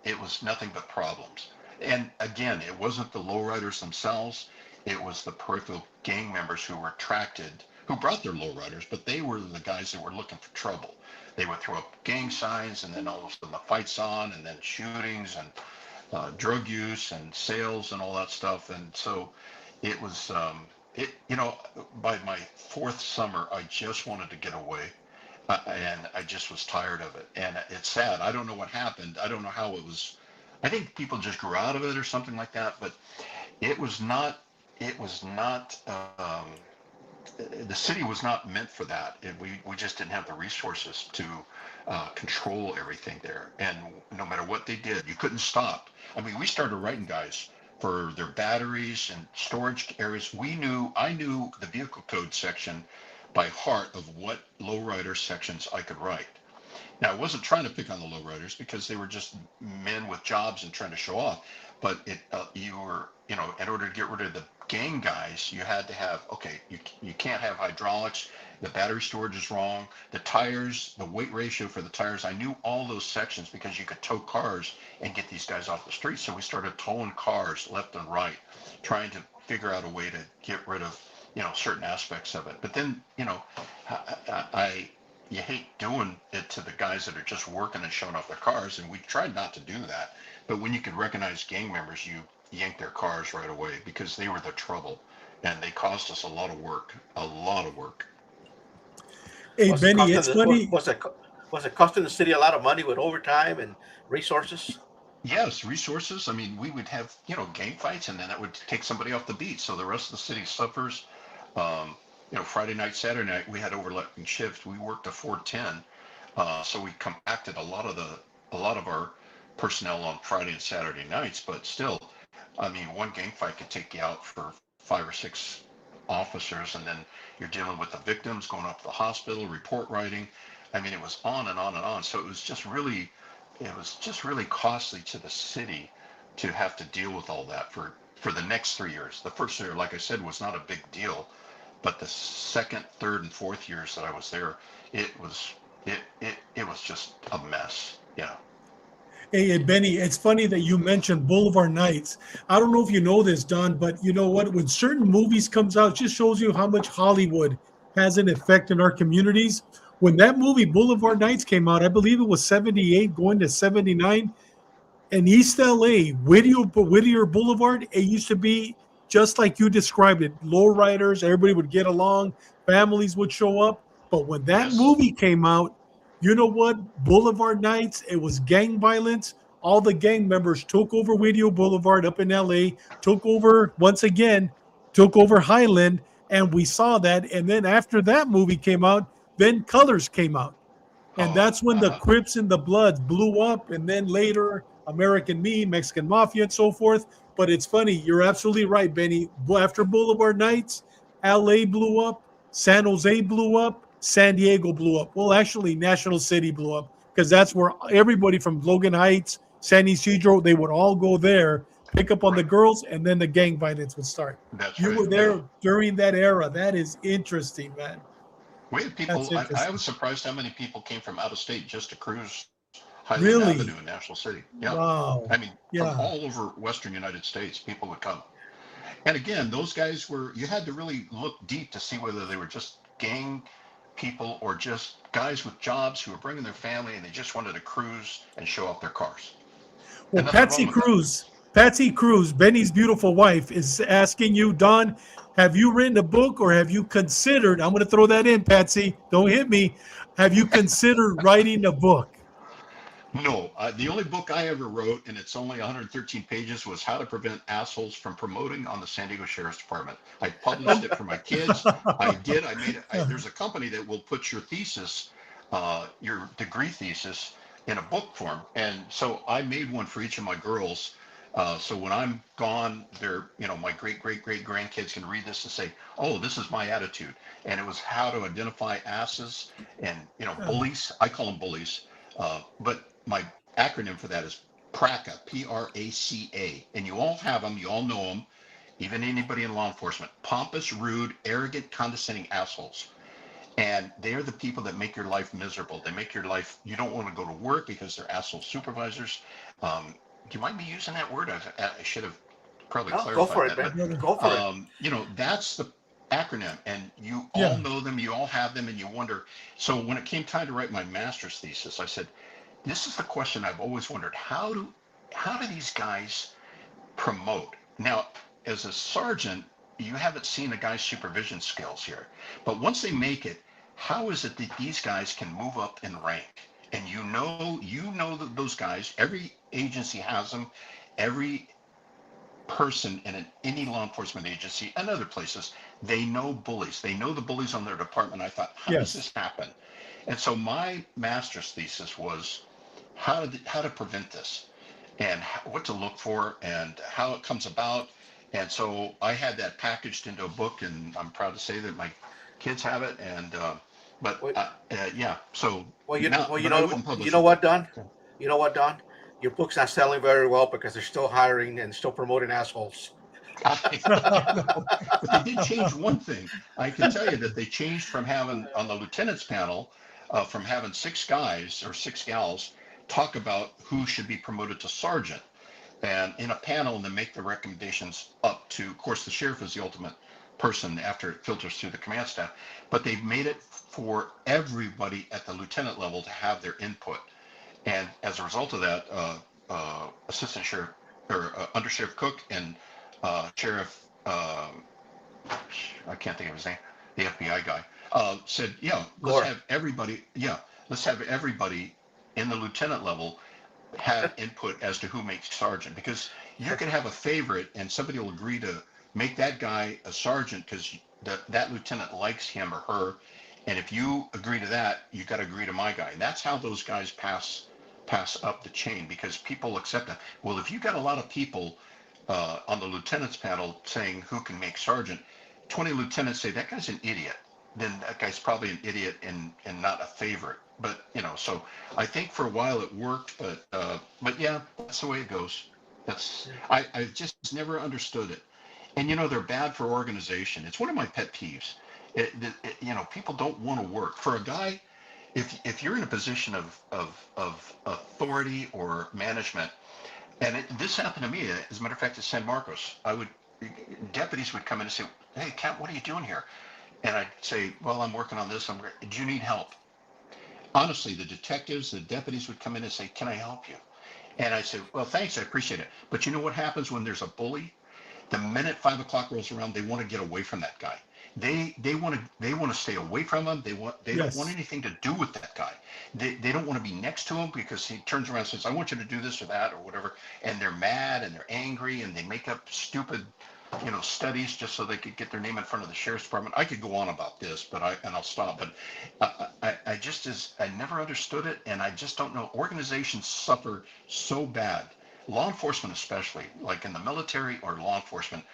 it was nothing but problems. And again, it wasn't the lowriders themselves. It was the peripheral gang members who were attracted, who brought their lowriders, but they were the guys that were looking for trouble. They would throw up gang signs, and then all of a sudden the fight's on, and then shootings and drug use and sales and all that stuff. And so it was, by my 4th summer, I just wanted to get away. And I just was tired of it. And it's sad. I don't know what happened. I don't know how it was. I think people just grew out of it or something like that. But it was not, the city was not meant for that. We just didn't have the resources to control everything there. And no matter what they did, you couldn't stop. I mean, we started writing guys for their batteries and storage areas. I knew the vehicle code section by heart of what lowrider sections I could write. Now, I wasn't trying to pick on the lowriders because they were just men with jobs and trying to show off. But in order to get rid of the gang guys, you had to have, you can't have hydraulics. The battery storage is wrong. The tires, the weight ratio for the tires, I knew all those sections because you could tow cars and get these guys off the street. So we started towing cars left and right, trying to figure out a way to get rid of, certain aspects of it. But then, you hate doing it to the guys that are just working and showing off their cars, and we tried not to do that. But when you could recognize gang members, you yanked their cars right away because they were the trouble, and they caused us a lot of work. Hey, Benny, it's funny. Was it costing the city a lot of money with overtime and resources? Yes, resources. I mean, we would have, gang fights, and then that would take somebody off the beat. So the rest of the city suffers. Friday night, Saturday night, we had overlapping shifts. We worked a 410. So we compacted a lot of our personnel on Friday and Saturday nights, but still, I mean, one gang fight could take you out for 5 or 6 officers, and then you're dealing with the victims, going up to the hospital, report writing. I mean, it was on and on and on. So it was just really costly to the city to have to deal with all that for the next 3 years. The first year, like I said, was not a big deal, but the second, third, and fourth years that I was there, it was just a mess. Yeah. Hey, Benny, it's funny that you mentioned Boulevard Nights. I don't know if you know this, Don, but you know what? When certain movies comes out, it just shows you how much Hollywood has an effect in our communities. When that movie Boulevard Nights came out, I believe it was 78 going to 79, in East LA, Whittier Boulevard, it used to be just like you described it. Lowriders, everybody would get along, families would show up. But when that movie came out, you know what? Boulevard Nights, it was gang violence. All the gang members took over Whittier Boulevard up in LA, took over Highland, and we saw that. And then after that movie came out, then Colors came out. And that's when the Crips and the Bloods blew up. And then later, American Me, Mexican Mafia, and so forth. But it's funny. You're absolutely right, Benny. After Boulevard Nights, LA blew up, San Jose blew up, San Diego blew up. Well, actually, National City blew up because that's where everybody from Logan Heights, San Isidro, they would all go there, pick up on the girls, and then the gang violence would start. You were there during that era. That is interesting, man. We had people, I was surprised how many people came from out of state just to cruise Highland Avenue in National City. Yeah. Wow. I mean, from all over Western United States, people would come. And again, those guys you had to really look deep to see whether they were just gang people or just guys with jobs who were bringing their family and they just wanted to cruise and show off their cars. Well, Patsy Cruz, Benny's beautiful wife, is asking you, Don, have you written a book or have you considered, I'm going to throw that in, Patsy, don't hit me. Have you considered writing a book? No, the only book I ever wrote, and it's only 113 pages, was How to Prevent Assholes from Promoting on the San Diego Sheriff's Department. I published it for my kids. There's a company that will put your thesis, your degree thesis, in a book form. And so I made one for each of my girls. So when I'm gone, my great grandkids can read this and say, oh, this is my attitude. And it was how to identify asses and, bullies. I call them bullies. But my acronym for that is PRACA, P-R-A-C-A. And you all have them. You all know them. Even anybody in law enforcement. Pompous, rude, arrogant, condescending assholes. And they're the people that make your life miserable. They make your life, you don't want to go to work because they're asshole supervisors. Do you mind me using that word? I should have probably No, go for clarified it, that. man. Brother. Go for it. That's the acronym, and you all Yeah. know them, you all have them, and you wonder. So when it came time to write my master's thesis, I said, this is the question I've always wondered. How do these guys promote? Now, as a sergeant, you haven't seen a guy's supervision skills here, but once they make it, how is it that these guys can move up in rank? And you know that those guys, every agency has them, every person in any law enforcement agency and other places, they know bullies. They know the bullies on their department. I thought, how does Yes. this happen? And so my master's thesis was how to prevent this, and what to look for, and how it comes about. And so I had that packaged into a book, and I'm proud to say that my kids have it. And Well, yeah. So well, now, well, but I wouldn't you publish know a what, book. Don? You know what, Don? Your book's not selling very well because they're still hiring and still promoting assholes. Yeah, no, but they did change one thing. I can tell you that they changed from having on the lieutenant's panel, from having 6 guys or 6 gals talk about who should be promoted to sergeant, and in a panel, and then make the recommendations up to, of course, the sheriff is the ultimate person after it filters through the command staff, but they've made it for everybody at the lieutenant level to have their input. And as a result of that, Assistant Sheriff or Under Sheriff Cook and Sheriff, I can't think of his name, the FBI guy, said, yeah, let's Gore. have everybody, in the lieutenant level have input as to who makes sergeant, because you can have a favorite and somebody will agree to make that guy a sergeant because that lieutenant likes him or her, and if you agree to that, you got to agree to my guy, and that's how those guys pass up the chain, because people accept that. Well, if you got a lot of people on the lieutenant's panel saying who can make sergeant, 20 lieutenants say that guy's an idiot, then that guy's probably an idiot and not a favorite. But so I think for a while it worked, but yeah, that's the way it goes. I just never understood it. And they're bad for organization. It's one of my pet peeves. People don't want to work for a guy. If you're in a position of authority or management, and this happened to me, as a matter of fact, at San Marcos, deputies would come in and say, "Hey, Cap, what are you doing here?" And I'd say, "Well, I'm working on this. Do you need help?" Honestly, the detectives, the deputies would come in and say, "Can I help you?" And I said, "Well, thanks, I appreciate it." But you know what happens when there's a bully? The minute 5 o'clock rolls around, they want to get away from that guy. They want to stay away from him. They don't want Yes. anything to do with that guy. They don't want to be next to him because he turns around and says, "I want you to do this or that or whatever," and they're mad and they're angry and they make up stupid studies just so they could get their name in front of the sheriff's department. I could go on about this, but I'll stop. But I never understood it, and I just don't know. Organizations suffer so bad, law enforcement especially, like in the military or law enforcement.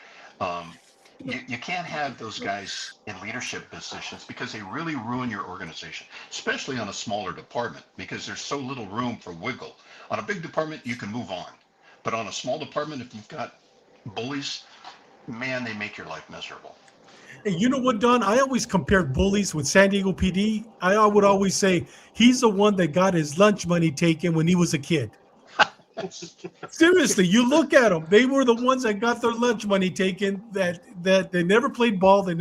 Um, you can't have those guys in leadership positions because they really ruin your organization, especially on a smaller department, because there's so little room for wiggle. On a big department, you can move on. But on a small department, if you've got bullies, man, they make your life miserable. Hey, you know what, Don? I always compared bullies with San Diego PD. I would always say he's the one that got his lunch money taken when he was a kid. Seriously, you look at them; they were the ones that got their lunch money taken. That they never played ball. They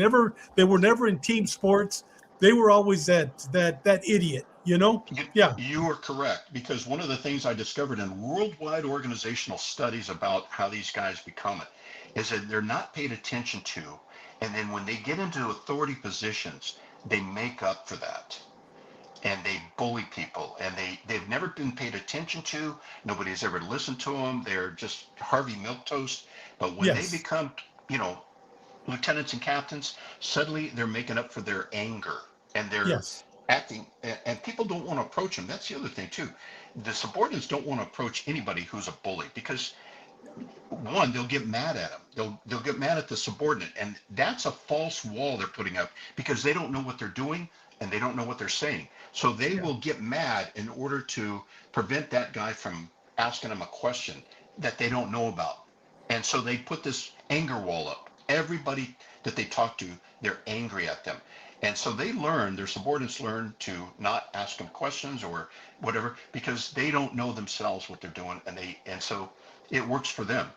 were never in team sports. They were always that idiot. You, Yeah. you are correct, because one of the things I discovered in worldwide organizational studies about how these guys become it is that they're not paid attention to. And then when they get into authority positions, they make up for that. And they bully people, and they've never been paid attention to. Nobody's ever listened to them. They're just Harvey Milktoast. But when they Yes. become, lieutenants and captains, suddenly they're making up for their anger, and they're Yes. acting, and people don't want to approach them. That's the other thing too. The subordinates don't want to approach anybody who's a bully, because one, they'll get mad at them. They'll get mad at the subordinate, and that's a false wall they're putting up, because they don't know what they're doing and they don't know what they're saying. So they Yeah. will get mad in order to prevent that guy from asking them a question that they don't know about. And so they put this anger wall up. Everybody that they talk to, they're angry at them. And so their subordinates learn to not ask them questions or whatever, because they don't know themselves what they're doing, and so it works for them.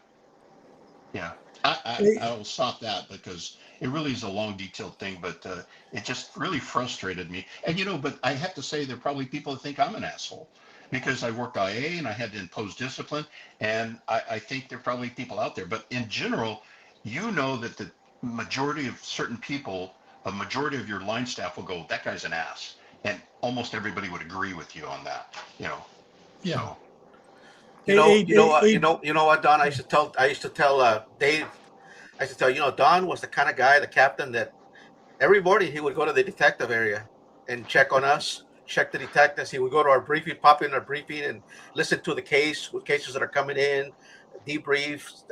Yeah, I will stop that because it really is a long, detailed thing, but it just really frustrated me. And but I have to say there are probably people that think I'm an asshole because I worked IA and I had to impose discipline, and I think there are probably people out there. But in general, that the majority of certain people, a majority of your line staff will go, "That guy's an ass," and almost everybody would agree with you on that. Yeah. So. You know what, Don? I used to tell Dave. I used to tell Don was the kind of guy, the captain, that every morning he would go to the detective area and check on us, check the detectives. He would go to our briefing, pop in our briefing, and listen to the cases that are coming in, debrief.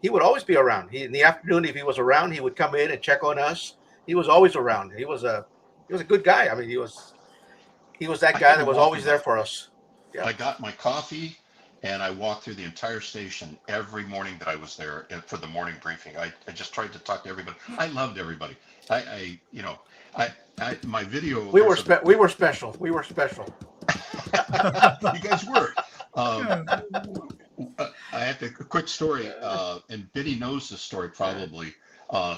He would always be around. In the afternoon, if he was around, he would come in and check on us. He was always around. He was a good guy. I mean, he was that I guy did a that was always there walkabout. for us. Yeah. I got my coffee and I walked through the entire station every morning that I was there for the morning briefing. I just tried to talk to everybody. I loved everybody. I you know, my video, We were we were special. We were special. you guys were. Um, Yeah. I have a quick story, and Biddy knows this story probably.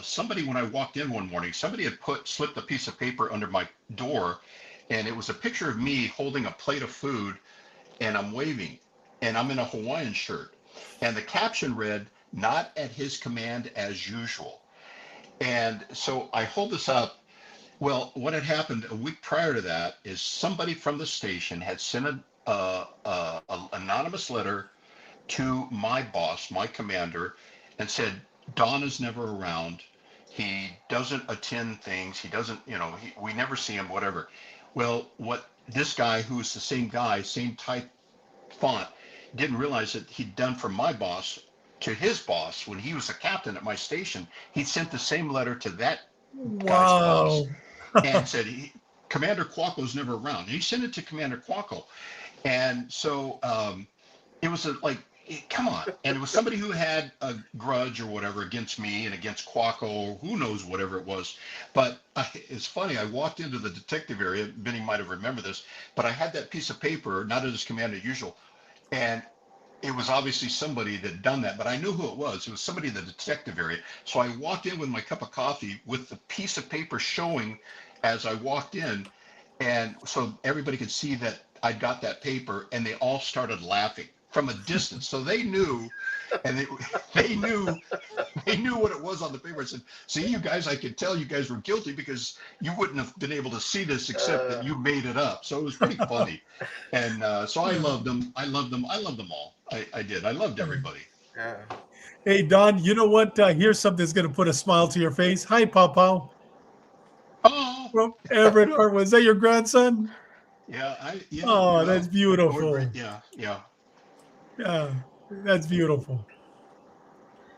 Somebody, when I walked in one morning, somebody had slipped a piece of paper under my door, and it was a picture of me holding a plate of food, and I'm waving, and I'm in a Hawaiian shirt, and the caption read, "Not at his command as usual." And so I hold this up. Well, what had happened a week prior to that is somebody from the station had sent a anonymous letter to my boss, my commander, and said, "Don is never around. He doesn't attend things. He doesn't, we never see him, whatever." Well, what this guy, who's the same guy, same type font, didn't realize that he'd done from my boss to his boss when he was a captain at my station. He sent the same letter to that guy's boss Wow. and said, "Commander Quacko's never around." And he sent it to Commander Quacko. And so it was come on. And it was somebody who had a grudge or whatever against me and against Quacko, or who knows, whatever it was. But it's funny. I walked into the detective area. Benny might have remembered this, but I had that piece of paper, not as command as usual. And it was obviously somebody that had done that, but I knew who it was. It was somebody in the detective area. So I walked in with my cup of coffee with the piece of paper showing as I walked in. And so everybody could see that I got that paper, and they all started laughing from a distance. So they knew, and they knew what it was on the paper. I said, "See, you guys, I could tell you guys were guilty because you wouldn't have been able to see this except that you made it up." So it was pretty funny. And so I loved them. I loved them. I loved them all. I did. I loved everybody. Yeah. Hey, Don, you know what? Here's something that's going to put a smile to your face. Hi, Papa. Oh, From Everett, was that your grandson? yeah. Oh, that's Great. beautiful. Yeah, yeah. Yeah, that's beautiful.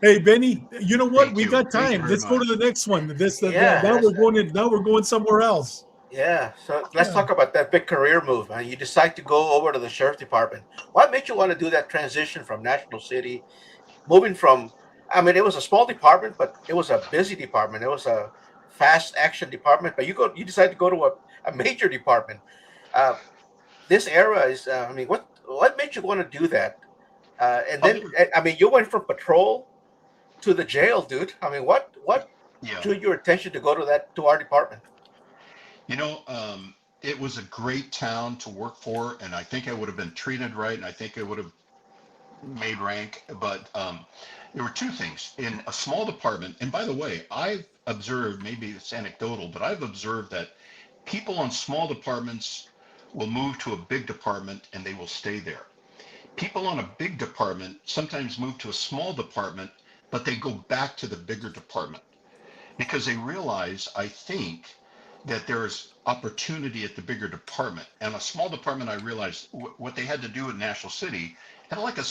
Hey, Benny, you know what? Thank We you. got Thank you time. very Let's go to much. the next one. Yeah. Now we're going somewhere else. Yeah. So let's Yeah. talk about that big career move. You decide to go over to the sheriff department. What made you want to do that transition from National City, moving from? I mean, it was a small department, but it was a busy department. It was a fast action department. But you decide to go to a major department. Uh, this era is. I mean, what made you want to do that? And I'll then, never. I mean, you went from patrol to the jail, dude. I mean, what Yeah. drew your attention to go to our department? You know, it was a great town to work for, and I think I would have been treated right, and I think I would have made rank. But there were two things in a small department. And by the way, I've observed, maybe it's anecdotal, but I've observed that people on small departments will move to a big department and they will stay there. People on a big department sometimes move to a small department, but they go back to the bigger department because they realize, I think, that there's opportunity at the bigger department. And a small department, I realized what they had to do in National City, and like a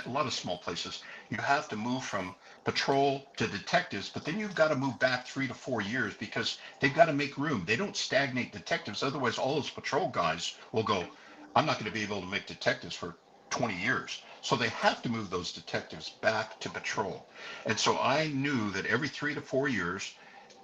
lot of small places, you have to move from patrol to detectives, but then you've got to move back 3 to 4 years because they've got to make room. They don't stagnate detectives. Otherwise, all those patrol guys will go, "I'm not going to be able to make detectives for 20 years." So they have to move those detectives back to patrol. And so I knew that every 3 to 4 years,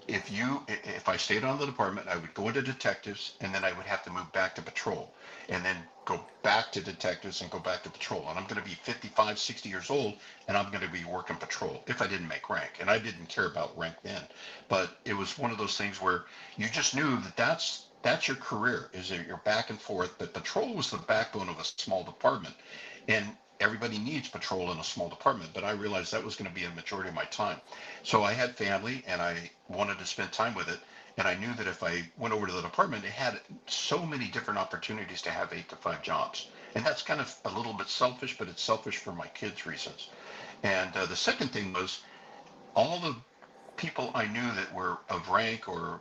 if I stayed on the department, I would go into detectives, and then I would have to move back to patrol, and then go back to detectives and go back to patrol. And I'm going to be 55, 60 years old, and I'm going to be working patrol if I didn't make rank. And I didn't care about rank then, but it was one of those things where you just knew that that's your career, is that you're back and forth. But patrol was the backbone of a small department, and everybody needs patrol in a small department. But I realized that was going to be a majority of my time. So I had family, and I wanted to spend time with it. And I knew that if I went over to the department, it had so many different opportunities to have 8 to 5 jobs. And that's kind of a little bit selfish, but it's selfish for my kids' reasons. And the second thing was, all the people I knew that were of rank or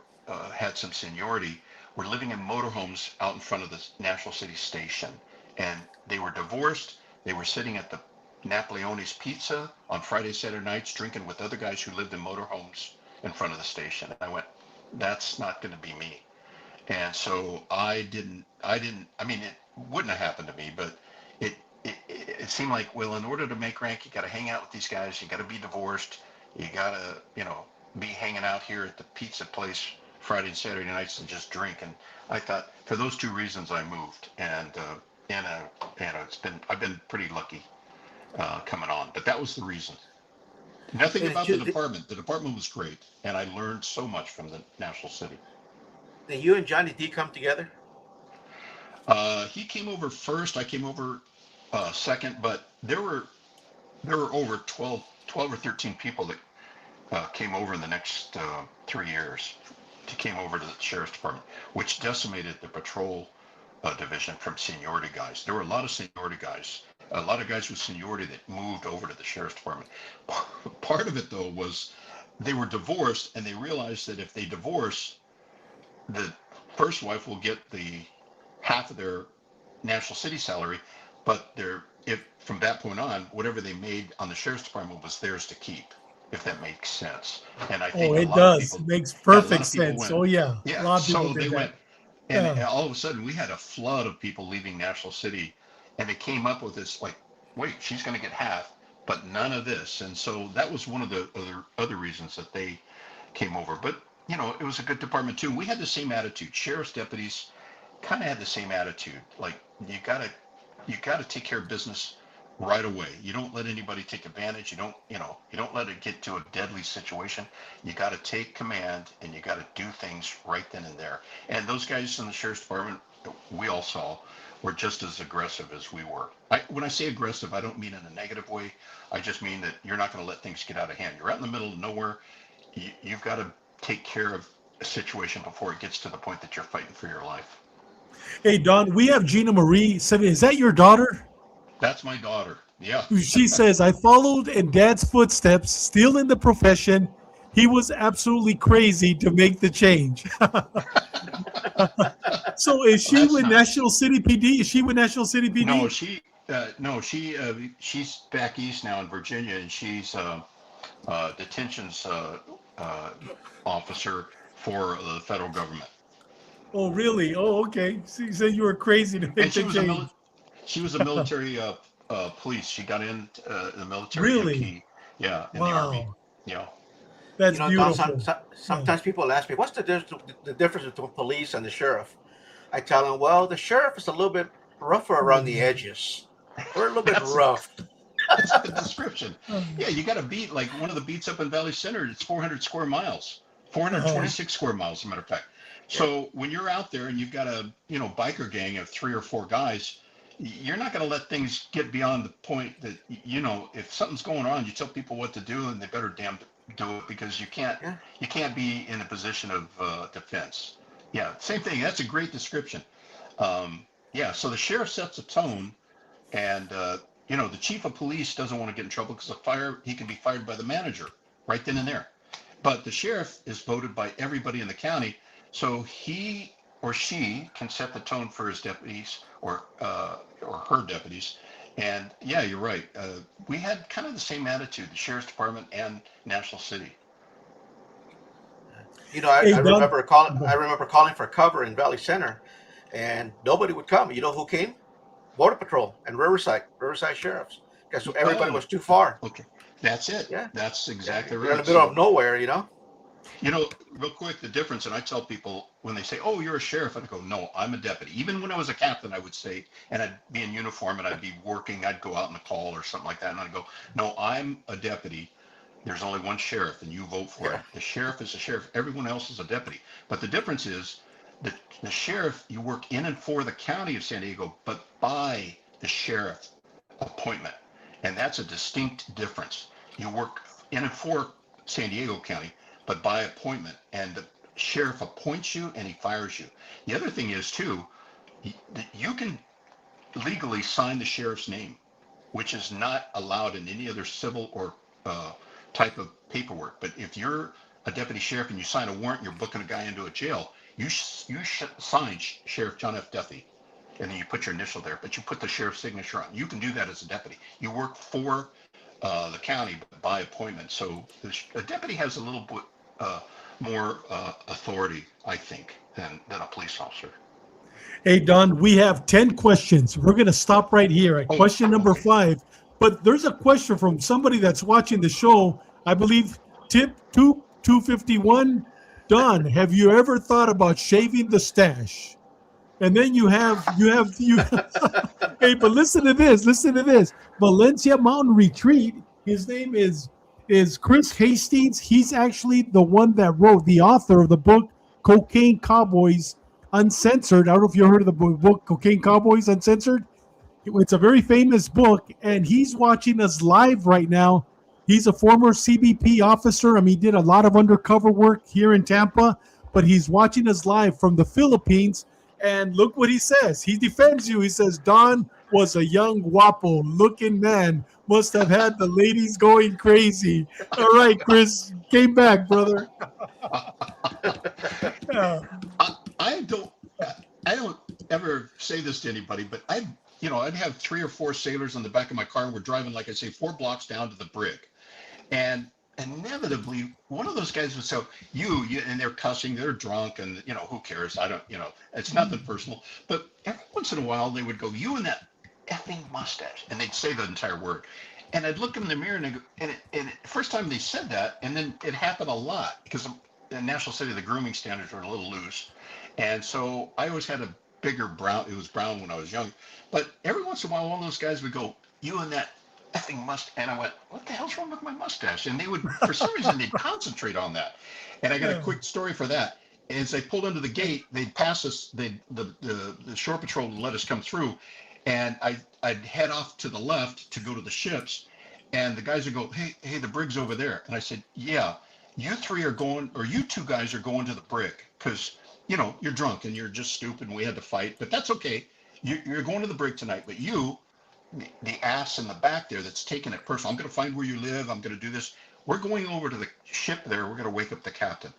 had some seniority were living in motorhomes out in front of the National City Station. And they were divorced. They were sitting at the Napoleone's Pizza on Friday, Saturday nights, drinking with other guys who lived in motorhomes in front of the station. And I went, that's not going to be me. And so I mean, it wouldn't have happened to me, but it seemed like, well, in order to make rank, you got to hang out with these guys. You got to be divorced. You got to, be hanging out here at the pizza place Friday and Saturday nights and just drink. And I thought, for those two reasons, I moved. And I've been pretty lucky coming on, but that was the reason. Nothing about the department. The department was great, and I learned so much from the National City. Did you and Johnny D come together? He came over first. I came over second, but there were over 12 or 13 people that came over in the next 3 years. Came over to the sheriff's department, which decimated the patrol division from seniority guys. There were a lot of seniority guys. A lot of guys with seniority that moved over to the sheriff's department. Part of it, though, was they were divorced, and they realized that if they divorce, the first wife will get the half of their National City salary, but if from that point on, whatever they made on the sheriff's department was theirs to keep, if that makes sense. And I think it does. It makes perfect sense. A lot of people so they did went, that. and all of a sudden we had a flood of people leaving National City, and they came up with this, like, wait, she's going to get half, but none of this. And so that was one of the other reasons that they came over. But it was a good department too. We had the same attitude. Sheriff's deputies kind of had the same attitude. Like, you gotta take care of business right away. You don't let anybody take advantage. You don't let it get to a deadly situation. You got to take command, and you got to do things right then and there. And those guys in the sheriff's department, we all saw, were just as aggressive as we were. When I say aggressive, I don't mean in a negative way. I just mean that you're not going to let things get out of hand. You're out in the middle of nowhere. You've got to take care of a situation before it gets to the point that you're fighting for your life. Hey, Don, we have Gina Marie. Is that your daughter? That's my daughter. Yeah. She says, I followed in Dad's footsteps, still in the profession. He was absolutely crazy to make the change. So is she with National City PD? Is she with National City PD? She's back east now in Virginia, and she's detentions officer for the federal government. Oh, really? Oh, okay. So you said you were crazy to make the change. She was a military police. She got in the military. Really? MP. Yeah. In wow. the Army. Yeah. That's beautiful. Sometimes people ask me, what's the difference between police and the sheriff? I tell them, well, the sheriff is a little bit rougher around the edges. We're a little bit rough. That's a good description. Yeah, you got a beat, like one of the beats up in Valley Center. It's 400 square miles, 426 square miles, as a matter of fact. So when you're out there and you've got a biker gang of 3 or 4 guys, you're not going to let things get beyond the point that if something's going on, you tell people what to do, and they better damn do it, because you can't be in a position of defense. Yeah, same thing. That's a great description. So the sheriff sets a tone, and the chief of police doesn't want to get in trouble because he can be fired by the manager right then and there. But the sheriff is voted by everybody in the county, so he or she can set the tone for his deputies or her deputies. And yeah, you're right. We had kind of the same attitude, the sheriff's department and National City. I remember calling for cover in Valley Center, and nobody would come. You know who came? Border Patrol and Riverside sheriffs, because everybody was too far. Okay, that's it. Yeah, that's exactly right. You're in the middle of nowhere, You know, real quick, the difference, and I tell people when they say, "Oh, you're a sheriff," I go, "No, I'm a deputy." Even when I was a captain, I would say, and I'd be in uniform and I'd be working, I'd go out on a call or something like that, and I'd go, "No, I'm a deputy. There's only one sheriff, and you vote for it. The sheriff is a sheriff. Everyone else is a deputy." But the difference is that the sheriff, you work in and for the county of San Diego, but by the sheriff appointment, and that's a distinct difference. You work in and for San Diego County, but by appointment, and the sheriff appoints you and he fires you. The other thing is too, you can legally sign the sheriff's name, which is not allowed in any other civil or type of paperwork. But if you're a deputy sheriff and you sign a warrant, you're booking a guy into a jail, you sign Sheriff John F. Duffy, and then you put your initial there, but you put the sheriff's signature on. You can do that as a deputy. You work for the county by appointment. So a deputy has a little bit more authority, I think, than a police officer. Hey, Don, we have 10 questions. We're going to stop right here at question number 5. But there's a question from somebody that's watching the show. I believe tip 251. Don, have you ever thought about shaving the stash? And then you have. Hey, but listen to this. Valencia Mountain Retreat. His name is Chris Hastings. He's actually the one that wrote, the author of the book Cocaine Cowboys Uncensored. I don't know if you heard of the book Cocaine Cowboys Uncensored. It's a very famous book, and he's watching us live right now. He's a former CBP officer. I mean, he did a lot of undercover work here in Tampa, but he's watching us live from the Philippines. And look what he says. He defends you. He says, Don was a young, guapo looking man. Must have had the ladies going crazy. All right, Chris, came back, brother. I don't ever say this to anybody, but I'd have 3 or 4 sailors on the back of my car, and we're driving, like I say, 4 blocks down to the brig. And inevitably, one of those guys would say, you, and they're cussing, they're drunk, and, who cares? It's nothing personal. But every once in a while, they would go, you and that effing mustache. And they'd say the entire word. And I'd look in the mirror, and I'd go, and first time they said that, and then it happened a lot, because in National City, the grooming standards were a little loose. And so I always had a bigger brown. It was brown when I was young. But every once in a while, one of those guys would go, you and that effing mustache. And I went, what the hell's wrong with my mustache? And they would, for some reason, they'd concentrate on that. And I got a quick story for that. As they pulled into the gate, they'd pass us, the shore patrol would let us come through. And I'd head off to the left to go to the ships. And the guys would go, hey, the brig's over there. And I said, yeah, you 3 are going, or you 2 guys are going to the brig, because you're drunk and you're just stupid and we had to fight, but that's okay. You're going to the brig tonight, but you, the ass in the back there that's taking it personal, I'm going to find where you live, I'm going to do this. We're going over to the ship there, we're going to wake up the captain.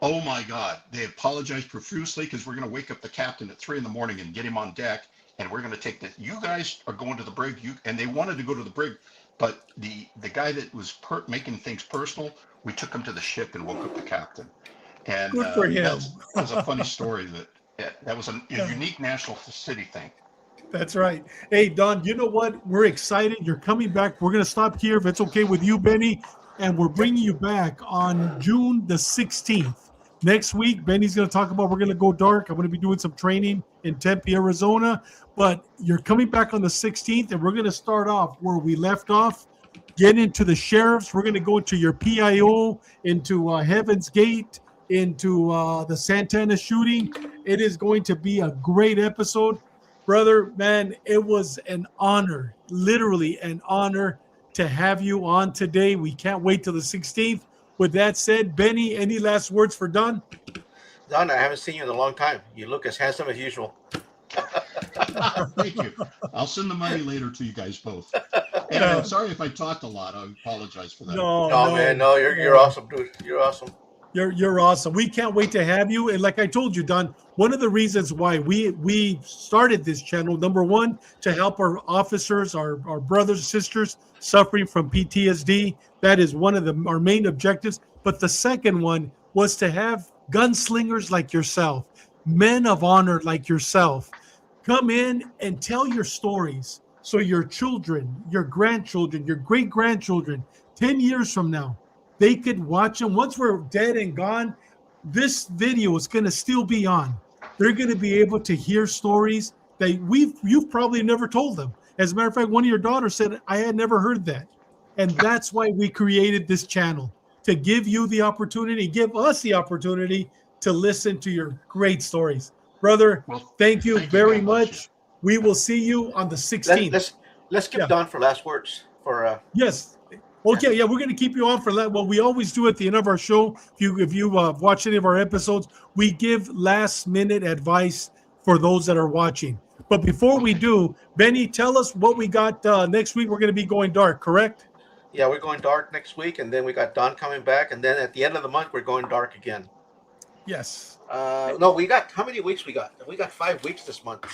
Oh my God, they apologized profusely, because we're going to wake up the captain at 3 a.m. and get him on deck, and we're going to take you guys are going to the brig, and they wanted to go to the brig, but the guy that was making things personal, we took him to the ship and woke up the captain. And good for him. That was a funny story. That was a unique National City thing. That's right. Hey, Don, you know what? We're excited. You're coming back. We're going to stop here, if it's okay with you, Benny. And we're bringing you back on June the 16th. Next week, Benny's going to talk about, we're going to go dark. I'm going to be doing some training in Tempe, Arizona. But you're coming back on the 16th, and we're going to start off where we left off. Get into the sheriffs. We're going to go into your PIO, into Heaven's Gate, into the Santana shooting. It is going to be a great episode. Brother, man, it was an honor, literally an honor to have you on today. We can't wait till the 16th. With that said, Benny, any last words for Don? Don, I haven't seen you in a long time. You look as handsome as usual. Thank you. I'll send the money later to you guys both. And I'm sorry if I talked a lot. I apologize for that. No, man, no, you're awesome, dude. You're awesome. You're awesome. We can't wait to have you. And like I told you, Don, one of the reasons why we started this channel, number one, to help our officers, our brothers and sisters suffering from PTSD. That is one of our main objectives. But the second one was to have gunslingers like yourself, men of honor like yourself, come in and tell your stories. So your children, your grandchildren, your great-grandchildren, 10 years from now, they could watch them. Once we're dead and gone, this video is going to still be on. They're going to be able to hear stories that you've probably never told them. As a matter of fact, one of your daughters said, I had never heard that. And that's why we created this channel, to give you the opportunity, give us the opportunity to listen to your great stories. Brother, Well, thank you very God much. bless you. We will see you on the 16th. Let's keep Don for last words. Yes. Okay. Yeah, we're going to keep you on for that. What we always do at the end of our show, if you watch any of our episodes, we give last minute advice for those that are watching. But before we do, Benny, tell us what we got next week. We're going to be going dark, correct? Yeah, we're going dark next week, and then we got Don coming back, and then at the end of the month, we're going dark again. Yes. No, we got, how many weeks we got? We got 5 weeks this month.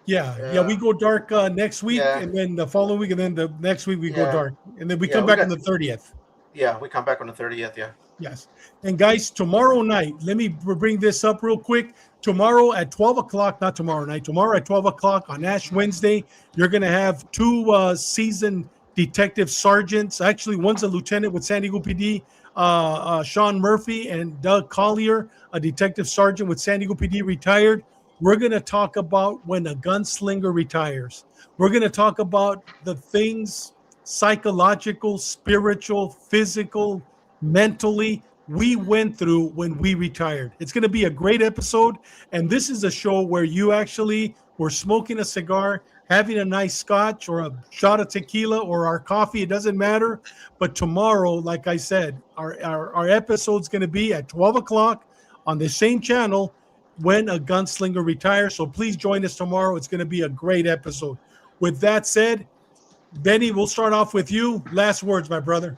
Yeah, we go dark next week, Yeah. and then the following week, and then the next week we go Yeah. dark, and then we Yeah, come we back got- on the 30th. Yeah, we come back on the 30th, yeah. Yes. And guys, tomorrow night, let me bring this up real quick. Tomorrow at 12 o'clock, not tomorrow night, tomorrow at 12 o'clock on Ash Wednesday, you're going to have two seasoned detective sergeants. Actually, one's a lieutenant with San Diego PD, Sean Murphy, and Doug Collier, a detective sergeant with San Diego PD, retired. We're going to talk about when a gunslinger retires. We're going to talk about the things, psychological, spiritual, physical, mentally, we went through when we retired. It's going to be a great episode. And this is a show where you actually were smoking a cigar, having a nice scotch or a shot of tequila or our coffee. It doesn't matter. But tomorrow, like I said, our episode's going to be at 12 o'clock on the same channel when a gunslinger retires. So please join us tomorrow. It's going to be a great episode. With that said, Benny, we'll start off with you. Last words, my brother.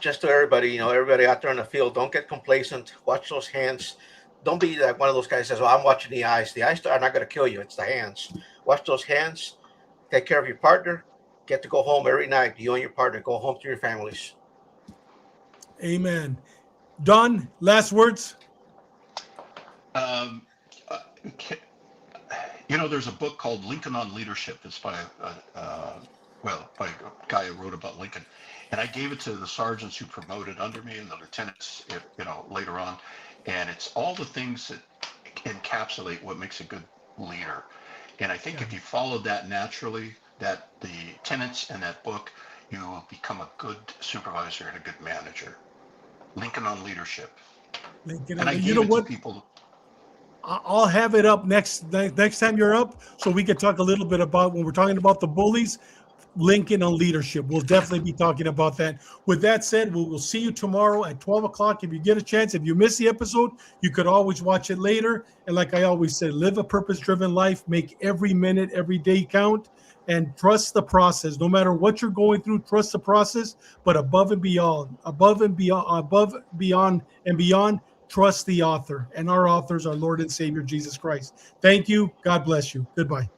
Just to everybody, everybody out there in the field, don't get complacent. Watch those hands. Don't be like one of those guys says, well, I'm watching the eyes. The eyes are not going to kill you. It's the hands. Watch those hands. Take care of your partner. Get to go home every night. You and your partner go home to your families. Amen. Don, last words. There's a book called Lincoln on Leadership. It's by by a guy who wrote about Lincoln. And I gave it to the sergeants who promoted under me and the lieutenants, later on. And it's all the things that encapsulate what makes a good leader. And I think if you follow that naturally, that the tenets in that book, you will become a good supervisor and a good manager. Lincoln on Leadership. Lincoln, And I you gave know it what? to people. I'll have it up next time you're up, so we can talk a little bit about when we're talking about the bullies. Lincoln on Leadership. We'll definitely be talking about that. With that said, we'll see you tomorrow at 12 o'clock. If you get a chance, if you miss the episode, you could always watch it later. And like I always said, live a purpose-driven life. Make every minute, every day count, and trust the process. No matter what you're going through, trust the process. But above and beyond, trust the author. And our authors, our Lord and Savior, Jesus Christ. Thank you. God bless you. Goodbye.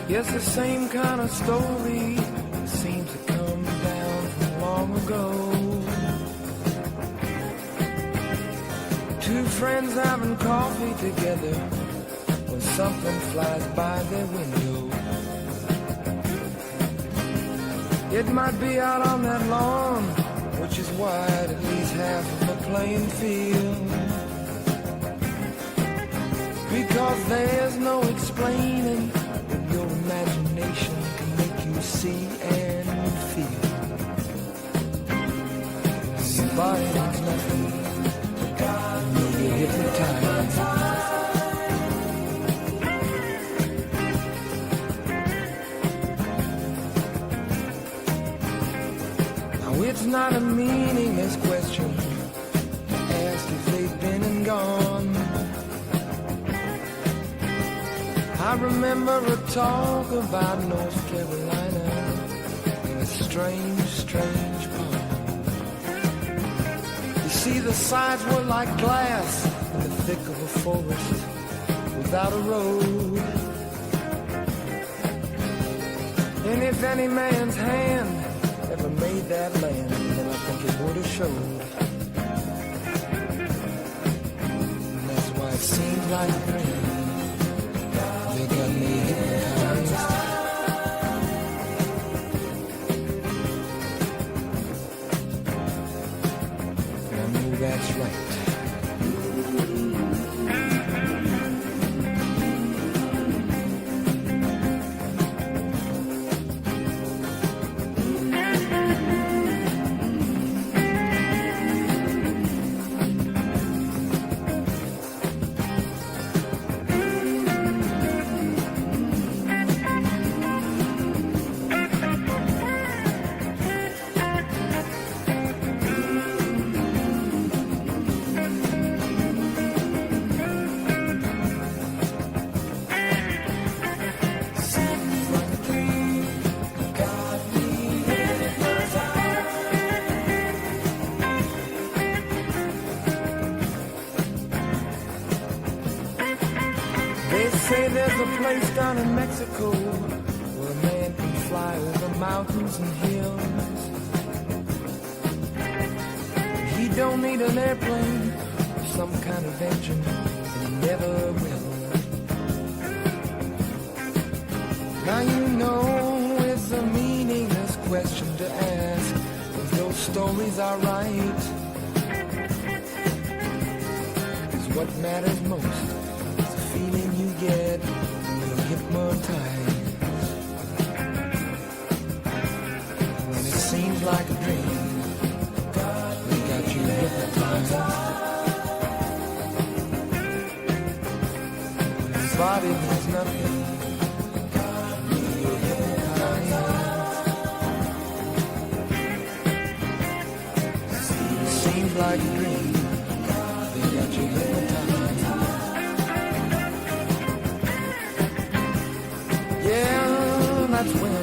Yes, the same kind of story seems to come down from long ago. Two friends having coffee together when something flies by their window. It might be out on that lawn, which is wide at least half of the playing field. Because there's no explaining what your imagination can make you see and feel. Your body means nothing, you'll get hypnotized. Now it's not a meaningless question to ask if they've been and gone. I remember a talk about North Carolina and the strange, strange pond. You see, the sides were like glass in the thick of a forest without a road. And if any man's hand ever made that land, then I think it would have showed. And that's why it seems like rain. They got me hypnotized. And I know that's right. They say there's a place down in Mexico where a man can fly over mountains and hills. He don't need an airplane or some kind of engine, and he never will. Now you know it's a meaningless question to ask if those stories are right. 'Cause what matters most is the feeling you get when you're hypnotized. When it seems like a dream, we got you hypnotized. When your body means nothing, you're hypnotized. It seems like a dream, they got you hypnotized. Yeah, that's when